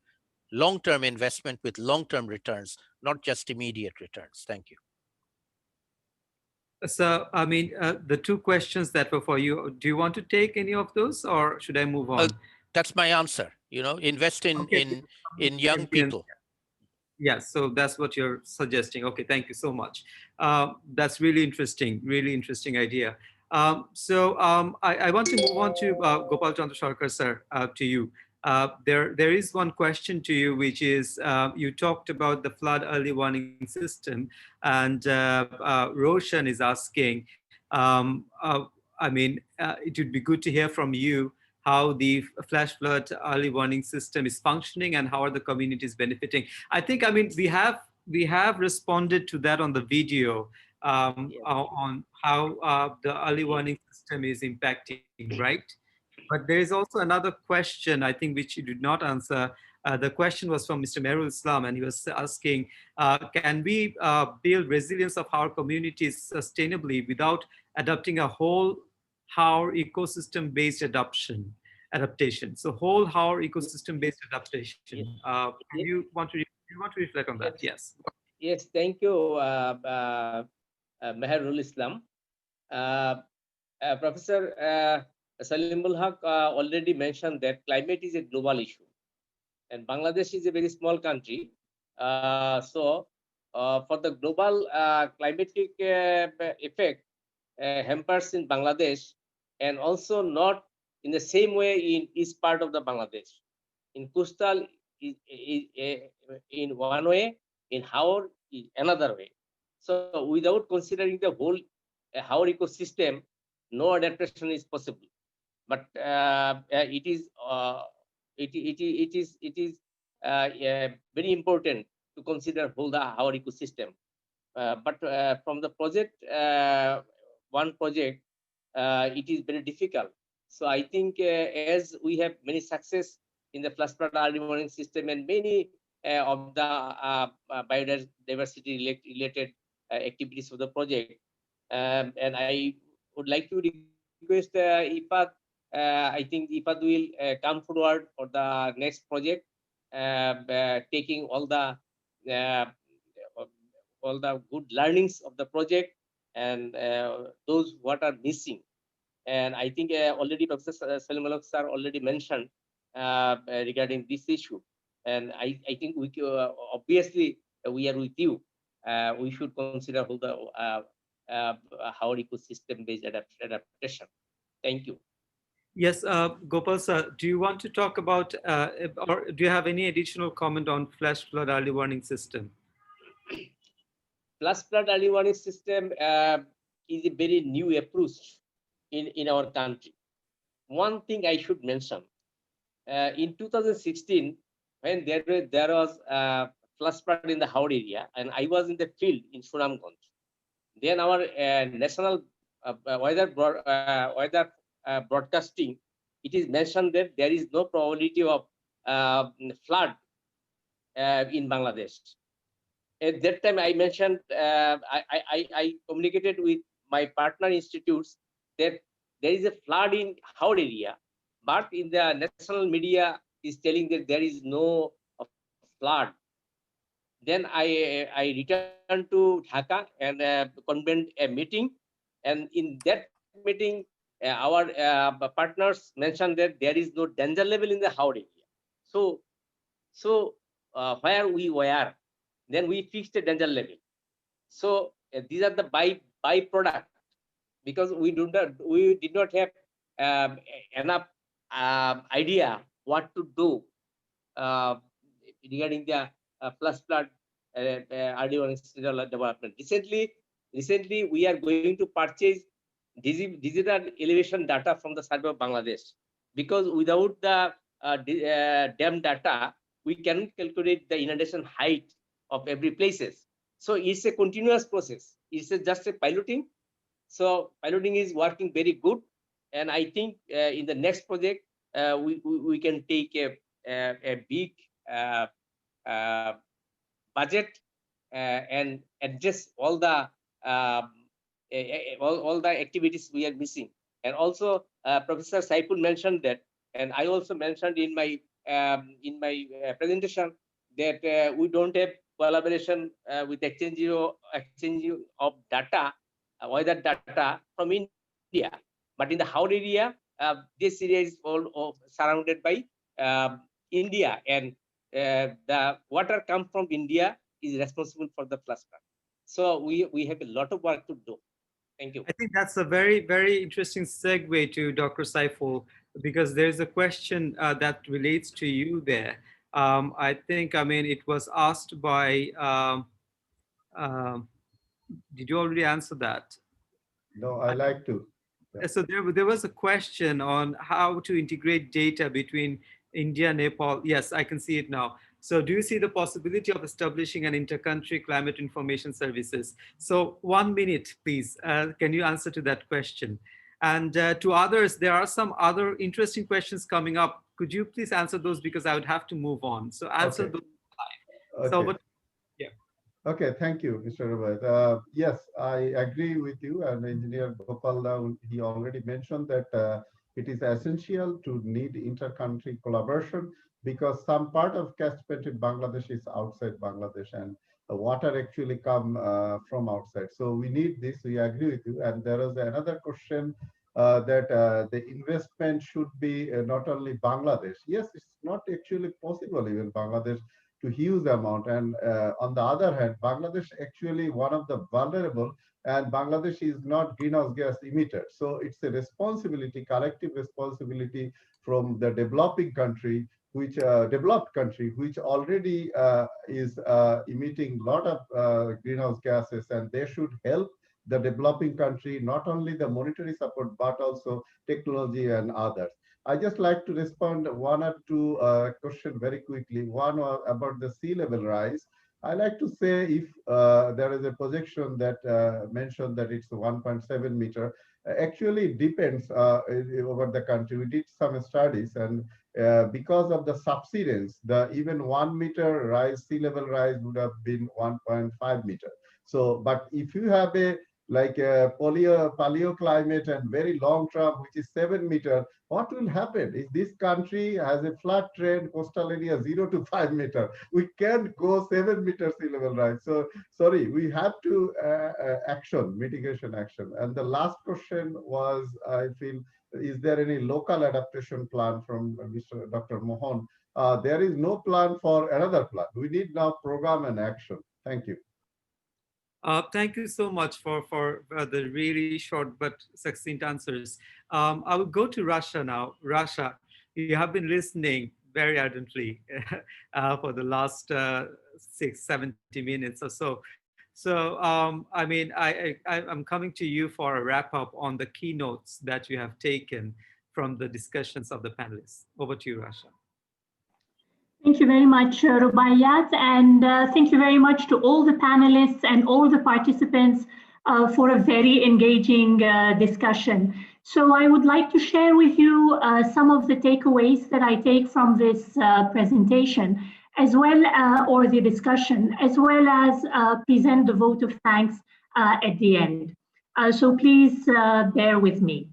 Long-term investment with long-term returns, not just immediate returns. Thank you. So, I mean, the two questions that were for you, do you want to take any of those, or should I move on? That's my answer. You know, invest in Okay. in young people. Yes, so that's what you're suggesting. Okay, thank you so much. That's really interesting idea. I want to move on to Gopal Chandra Sarkar, sir, to you. There is one question to you, which is you talked about the flood early warning system, and Roshan is asking, it would be good to hear from you how the flash flood early warning system is functioning and how are the communities benefiting. I think, I mean, we have responded to that on the video on how the early warning system is impacting, right? But there is also another question, I think, which you did not answer. The question was from Mr. Merul Islam, and he was asking, can we build resilience of our communities sustainably without adopting a whole how ecosystem-based adaptation? So whole how ecosystem-based adaptation. You want to reflect on that? Yes. Yes, thank you, Meherul Islam. Professor Salimul Haq already mentioned that climate is a global issue, and Bangladesh is a very small country. So for the global climatic effect hampers in Bangladesh, and also not in the same way in east part of the Bangladesh. In coastal is in one way, in Haor is another way. So without considering the whole Haor ecosystem, no adaptation is possible. But it is very important to consider whole the Haor ecosystem. But from the project, one project, it is very difficult. So I think as we have many success in the flash flood early warning system and many of the biodiversity related activities of the project, and I would like to request IFAD. I think IFAD will come forward for the next project, taking all the good learnings of the project and those what are missing. And I think already Professor Salimul sir already mentioned regarding this issue. And I think we obviously we are with you. We should consider all the how ecosystem based adaptation. Thank you. Yes, Gopal sir, do you want to talk about, or do you have any additional comment on flash flood early warning system? Flash flood early warning system is a very new approach in our country. One thing I should mention, in 2016, when there was flash flood in the Haur area, and I was in the field in Sunamganj, then our national weather broadcasting, it is mentioned that there is no probability of flood in Bangladesh. At that time, I mentioned, I communicated with my partner institutes that there is a flood in Haur area, but in the national media is telling that there is no flood. Then I returned to Dhaka and convened a meeting. And in that meeting, our partners mentioned that there is no danger level in the Howrah area. So where we were, then we fixed the danger level. So these are the byproduct, because we did not have enough idea what to do regarding the flash flood early warning development. Recently, we are going to purchase digital elevation data from the Survey of Bangladesh, because without the dam data, we cannot calculate the inundation height of every places. So it's a continuous process. It's just a piloting. So piloting is working very good, and I think in the next project we can take a big budget and address all the all the activities we are missing. And also Professor Saiful mentioned that, and I also mentioned in my presentation, that we don't have collaboration with exchange of data, weather data from India. But in the Howrah area, this area is all surrounded by India, and the water comes from India is responsible for the flash flood. So we have a lot of work to do. Thank you. I think that's a very, very interesting segue to Dr. Saiful, because there's a question that relates to you there. I think, I mean, it was asked by, did you already answer that? No, I like to. Yeah. So there was a question on how to integrate data between India, Nepal. Yes, I can see it now. So do you see the possibility of establishing an inter-country climate information services? So 1 minute, please. Can you answer to that question? And to others, there are some other interesting questions coming up. Could you please answer those, because I would have to move on. So answer Okay. those live. Okay. So, but, yeah. Okay, thank you, Mr. Rubaid. Yes, I agree with you. And Engineer Gopal, he already mentioned that it is essential to need inter-country collaboration, because some part of catchment in Bangladesh is outside Bangladesh, and the water actually come from outside. So we need this. We agree with you. And there is another question that the investment should be not only Bangladesh. Yes, it's not actually possible even Bangladesh to huge amount. And on the other hand, Bangladesh actually one of the vulnerable, and Bangladesh is not greenhouse gas emitter. So it's a responsibility, collective responsibility from the developing country, which developed country, which already is emitting a lot of greenhouse gases, and they should help the developing country, not only the monetary support, but also technology and others. I just like to respond one or two questions very quickly. One about the sea level rise. I like to say, if there is a projection that mentioned that it's 1.7 meter, actually it depends over the country. We did some studies, and because of the subsidence, the even 1 meter rise, sea level rise would have been 1.5 meter. So, but if you have a like a paleoclimate and very long term, which is 7 meter, what will happen is this country has a flat trend, coastal area 0 to 5 meter. We can't go 7 meter sea level rise. So sorry, we have to mitigation action. And the last question was, I feel, is there any local adaptation plan from Mr. Dr. Mohan? There is no plan for another plan. We need now program and action. Thank you. Thank you so much for the really short but succinct answers. I will go to Rasha now. Rasha, you have been listening very ardently for the last 70 minutes or so. So, I mean, I'm coming to you for a wrap up on the keynotes that you have taken from the discussions of the panelists. Over to you, Rasha. Thank you very much, Rubaiyat, and thank you very much to all the panelists and all the participants for a very engaging discussion. So I would like to share with you some of the takeaways that I take from this presentation, as well, or the discussion, as well as present the vote of thanks at the end. So please bear with me.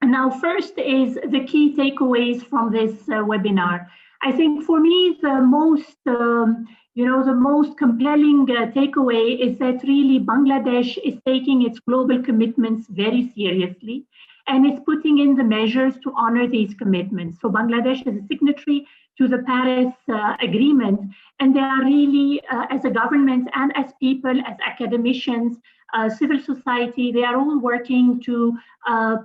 Now, first is the key takeaways from this webinar. I think for me, the most, the most compelling takeaway is that really Bangladesh is taking its global commitments very seriously and is putting in the measures to honor these commitments. So Bangladesh is a signatory to the Paris Agreement, and they are really, as a government and as people, as academicians, civil society, they are all working to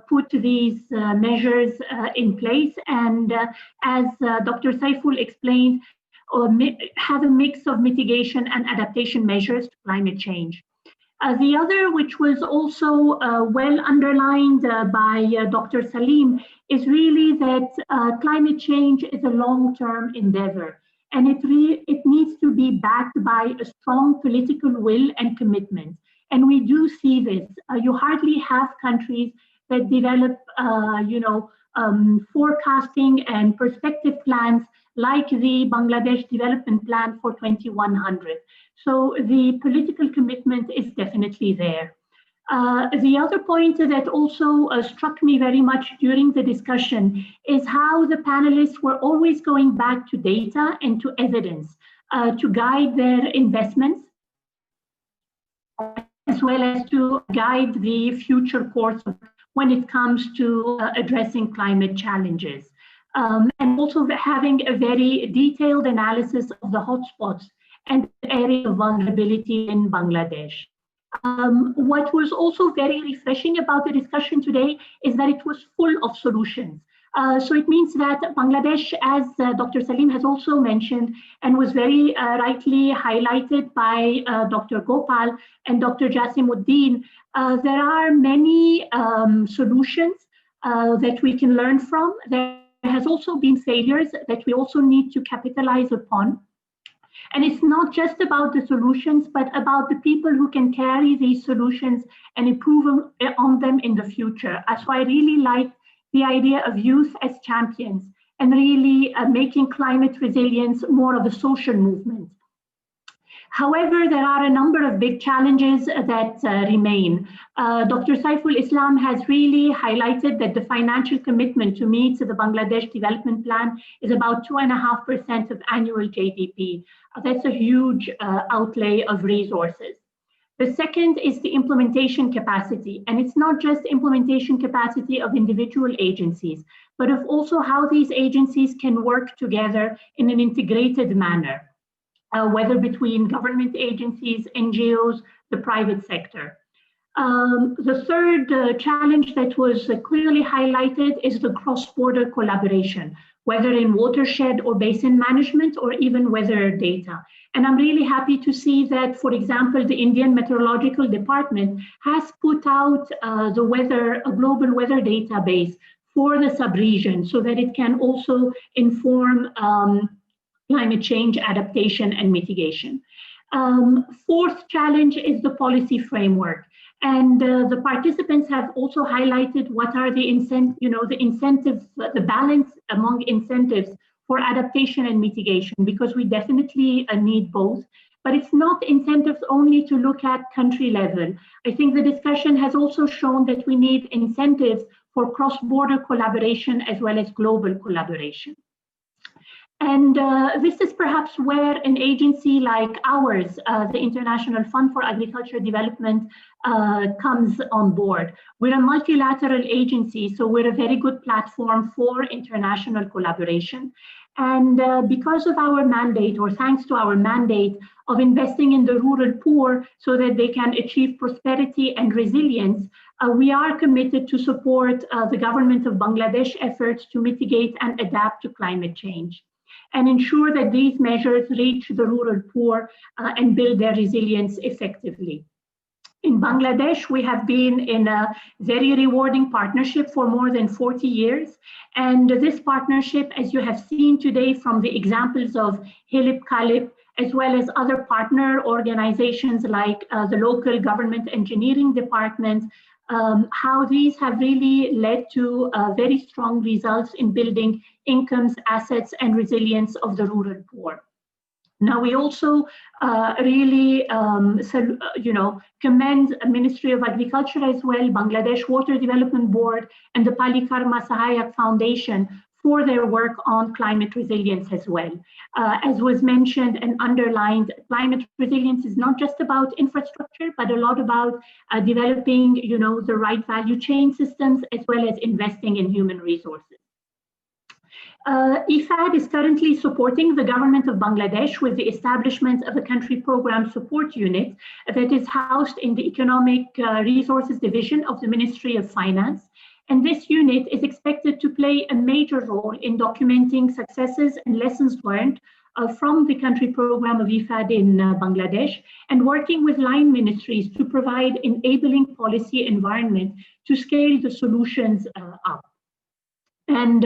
put these measures in place. And as Dr. Saiful explained, have a mix of mitigation and adaptation measures to climate change. The other, which was also well underlined by Dr. Salim, is really that climate change is a long-term endeavor, and it needs to be backed by a strong political will and commitment. And we do see this. You hardly have countries that develop, forecasting and perspective plans like the Bangladesh Development Plan for 2100. So the political commitment is definitely there. The other point that also struck me very much during the discussion is how the panelists were always going back to data and to evidence to guide their investments, as well as to guide the future course when it comes to addressing climate challenges. And also having a very detailed analysis of the hotspots and areas of vulnerability in Bangladesh. What was also very refreshing about the discussion today is that it was full of solutions. So it means that Bangladesh, as Dr. Salim has also mentioned, and was very rightly highlighted by Dr. Gopal and Dr. Jasimuddin, there are many solutions that we can learn from. There has also been failures that we also need to capitalize upon. And it's not just about the solutions, but about the people who can carry these solutions and improve on them in the future. So I really like the idea of youth as champions and really making climate resilience more of a social movement. However, there are a number of big challenges that remain. Dr. Saiful Islam has really highlighted that the financial commitment to meet the Bangladesh Development Plan is about 2.5% of annual GDP. That's a huge outlay of resources. The second is the implementation capacity, and it's not just implementation capacity of individual agencies, but of also how these agencies can work together in an integrated manner. Whether between government agencies, NGOs, the private sector. The third challenge that was clearly highlighted is the cross-border collaboration, whether in watershed or basin management or even weather data. And I'm really happy to see that, for example, the Indian Meteorological Department has put out a global weather database for the sub-region so that it can also inform climate change adaptation and mitigation. Fourth challenge is the policy framework. And the participants have also highlighted what are the incentives, the balance among incentives for adaptation and mitigation, because we definitely need both. But it's not incentives only to look at country level. I think the discussion has also shown that we need incentives for cross-border collaboration as well as global collaboration. And this is perhaps where an agency like ours, the International Fund for Agriculture Development, comes on board. We're a multilateral agency, so we're a very good platform for international collaboration. And because of our mandate, or thanks to our mandate of investing in the rural poor so that they can achieve prosperity and resilience, we are committed to support the government of Bangladesh efforts to mitigate and adapt to climate change, and ensure that these measures reach the rural poor and build their resilience effectively. In Bangladesh, we have been in a very rewarding partnership for more than 40 years. And this partnership, as you have seen today from the examples of Hilip Kalip, as well as other partner organizations like the local government engineering department, how these have really led to very strong results in building incomes, assets, and resilience of the rural poor. Now, we also really, commend the Ministry of Agriculture as well, Bangladesh Water Development Board, and the Palikarma Sahayak Foundation for their work on climate resilience as well. As was mentioned and underlined, climate resilience is not just about infrastructure, but a lot about developing, the right value chain systems, as well as investing in human resources. IFAD is currently supporting the government of Bangladesh with the establishment of a country program support unit that is housed in the Economic Resources Division of the Ministry of Finance. And this unit is expected to play a major role in documenting successes and lessons learned from the country program of IFAD in Bangladesh, and working with line ministries to provide enabling policy environment to scale the solutions up. And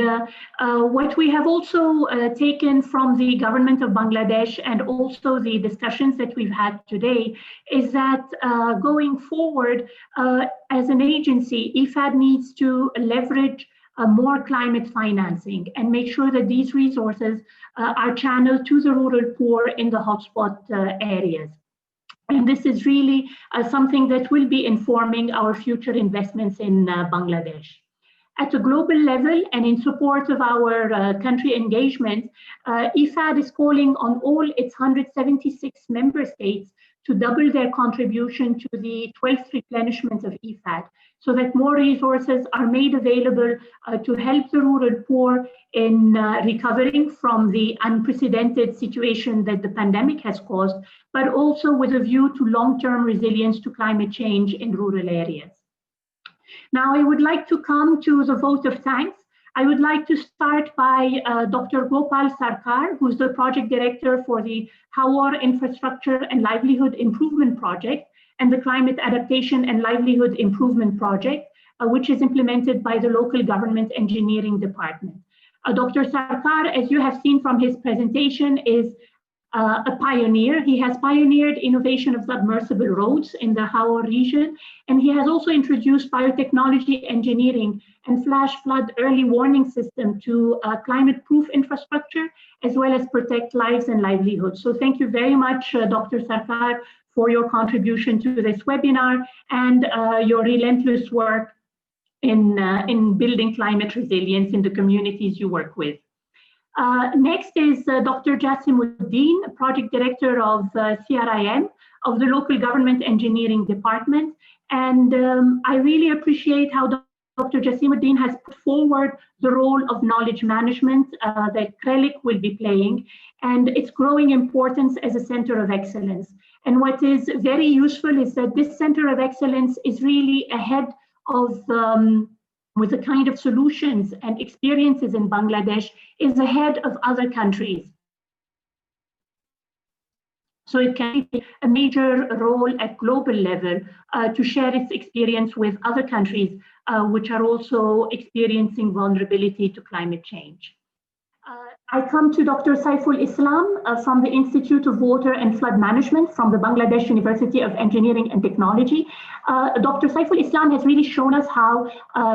what we have also taken from the government of Bangladesh and also the discussions that we've had today is that going forward, as an agency, IFAD needs to leverage more climate financing and make sure that these resources are channeled to the rural poor in the hotspot areas. And this is really something that will be informing our future investments in Bangladesh. At a global level and in support of our country engagement, IFAD is calling on all its 176 member states to double their contribution to the 12th replenishment of IFAD, so that more resources are made available to help the rural poor in recovering from the unprecedented situation that the pandemic has caused, but also with a view to long-term resilience to climate change in rural areas. Now, I would like to come to the vote of thanks. I would like to start by Dr. Gopal Sarkar, who's the project director for the Hawar Infrastructure and Livelihood Improvement Project and the Climate Adaptation and Livelihood Improvement Project, which is implemented by the local government engineering department. Dr. Sarkar, as you have seen from his presentation, is a pioneer. He has pioneered innovation of submersible roads in the Hawar region, and he has also introduced biotechnology engineering and flash flood early warning system to climate-proof infrastructure, as well as protect lives and livelihoods. So thank you very much, Dr. Sarkar, for your contribution to this webinar and your relentless work in building climate resilience in the communities you work with. Next is Dr. Jasimuddin, Project Director of CRIM of the Local Government Engineering Department. And I really appreciate how Dr. Jasimuddin has put forward the role of knowledge management that CRELIC will be playing and its growing importance as a center of excellence. And what is very useful is that this center of excellence is really ahead of with the kind of solutions and experiences in Bangladesh, is ahead of other countries. So it can play a major role at global level to share its experience with other countries which are also experiencing vulnerability to climate change. I come to Dr. Saiful Islam from the Institute of Water and Flood Management from the Bangladesh University of Engineering and Technology. Dr. Saiful Islam has really shown us how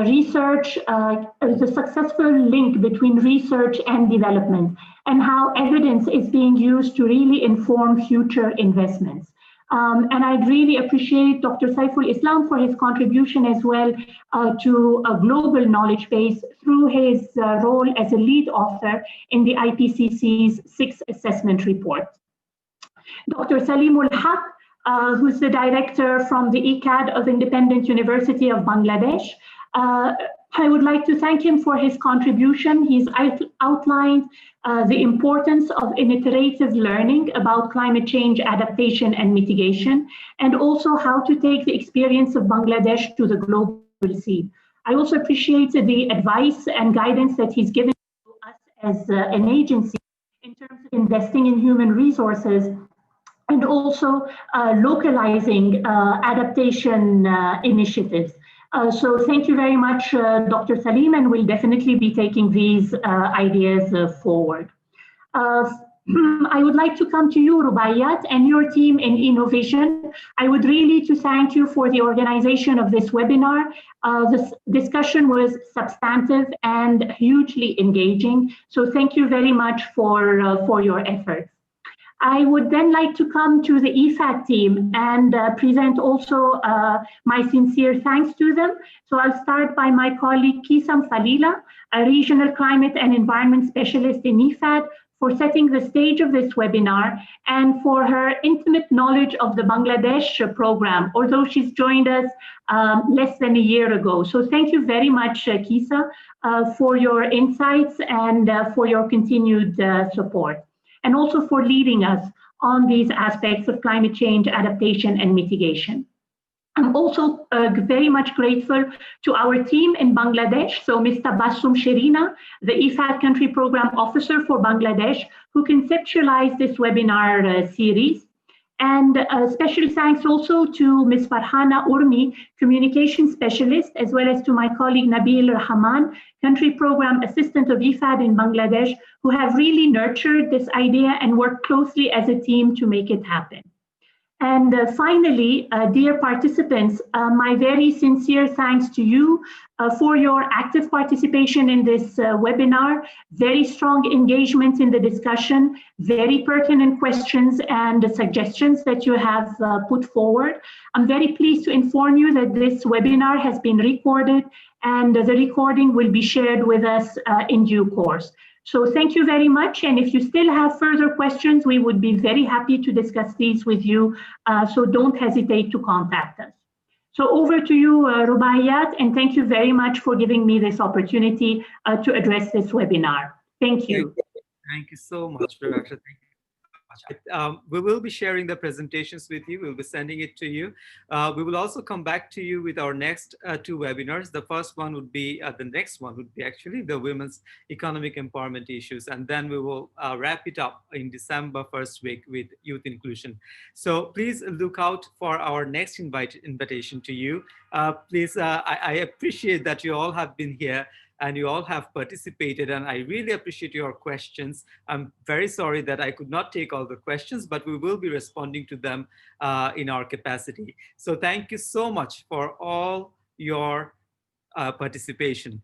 research, the successful link between research and development, and how evidence is being used to really inform future investments. And I'd really appreciate Dr. Saiful Islam for his contribution as well to a global knowledge base through his role as a lead author in the IPCC's 6th assessment report. Dr. Salimul Haq, who's the director from the ICAD of Independent University of Bangladesh. I would like to thank him for his contribution. He's outlined the importance of iterative learning about climate change adaptation and mitigation, and also how to take the experience of Bangladesh to the global scene. I also appreciate the advice and guidance that he's given to us as an agency in terms of investing in human resources and also localizing adaptation initiatives. So thank you very much, Dr. Salim, and we'll definitely be taking these ideas forward. I would like to come to you, Rubaiyat, and your team in InnoVision. I would really to thank you for the organization of this webinar. This discussion was substantive and hugely engaging. So thank you very much for your efforts. I would then like to come to the IFAD team and present also my sincere thanks to them. So I'll start by my colleague Kisam Falila, a regional climate and environment specialist in IFAD, for setting the stage of this webinar and for her intimate knowledge of the Bangladesh program, although she's joined us less than a year ago. So thank you very much, Kisa, for your insights and for your continued support, and also for leading us on these aspects of climate change adaptation and mitigation. I'm also very much grateful to our team in Bangladesh, so Mr. Bassum Sherina, the IFAD Country Program Officer for Bangladesh, who conceptualized this webinar series. And special thanks also to Ms. Farhana Urmi, Communication Specialist, as well as to my colleague Nabil Rahman, Country Program Assistant of IFAD in Bangladesh, who have really nurtured this idea and worked closely as a team to make it happen. And finally, dear participants, my very sincere thanks to you for your active participation in this webinar, very strong engagement in the discussion, very pertinent questions and suggestions that you have put forward. I'm very pleased to inform you that this webinar has been recorded and the recording will be shared with us in due course. So thank you very much. And if you still have further questions, we would be very happy to discuss these with you. So don't hesitate to contact us. So over to you, Rubaiyat, and thank you very much for giving me this opportunity to address this webinar. Thank you. Thank you so much, Rebecca. We will be sharing the presentations with you. We'll be sending it to you. We will also come back to you with our next two webinars. The first one would be, the next one would be actually the women's economic empowerment issues. And then we will wrap it up in December first week with youth inclusion. So please look out for our next invitation to you. Please, I appreciate that you all have been here and you all have participated, and I really appreciate your questions. I'm very sorry that I could not take all the questions, but we will be responding to them in our capacity. So thank you so much for all your participation.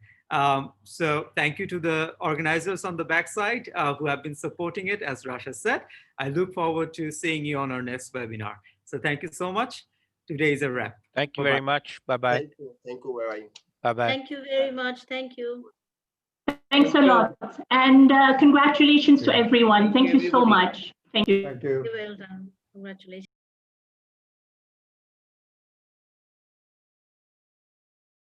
So thank you to the organizers on the backside who have been supporting it, as Rasha said. I look forward to seeing you on our next webinar. So thank you so much. Today is a wrap. Thank you very much. Bye-bye. Thank you. Thank you. Bye-bye. Bye-bye. Thank you very much. Thank you. Thanks a lot. And congratulations to everyone. Thank you so much. Thank you. Thank you. Well done. Congratulations.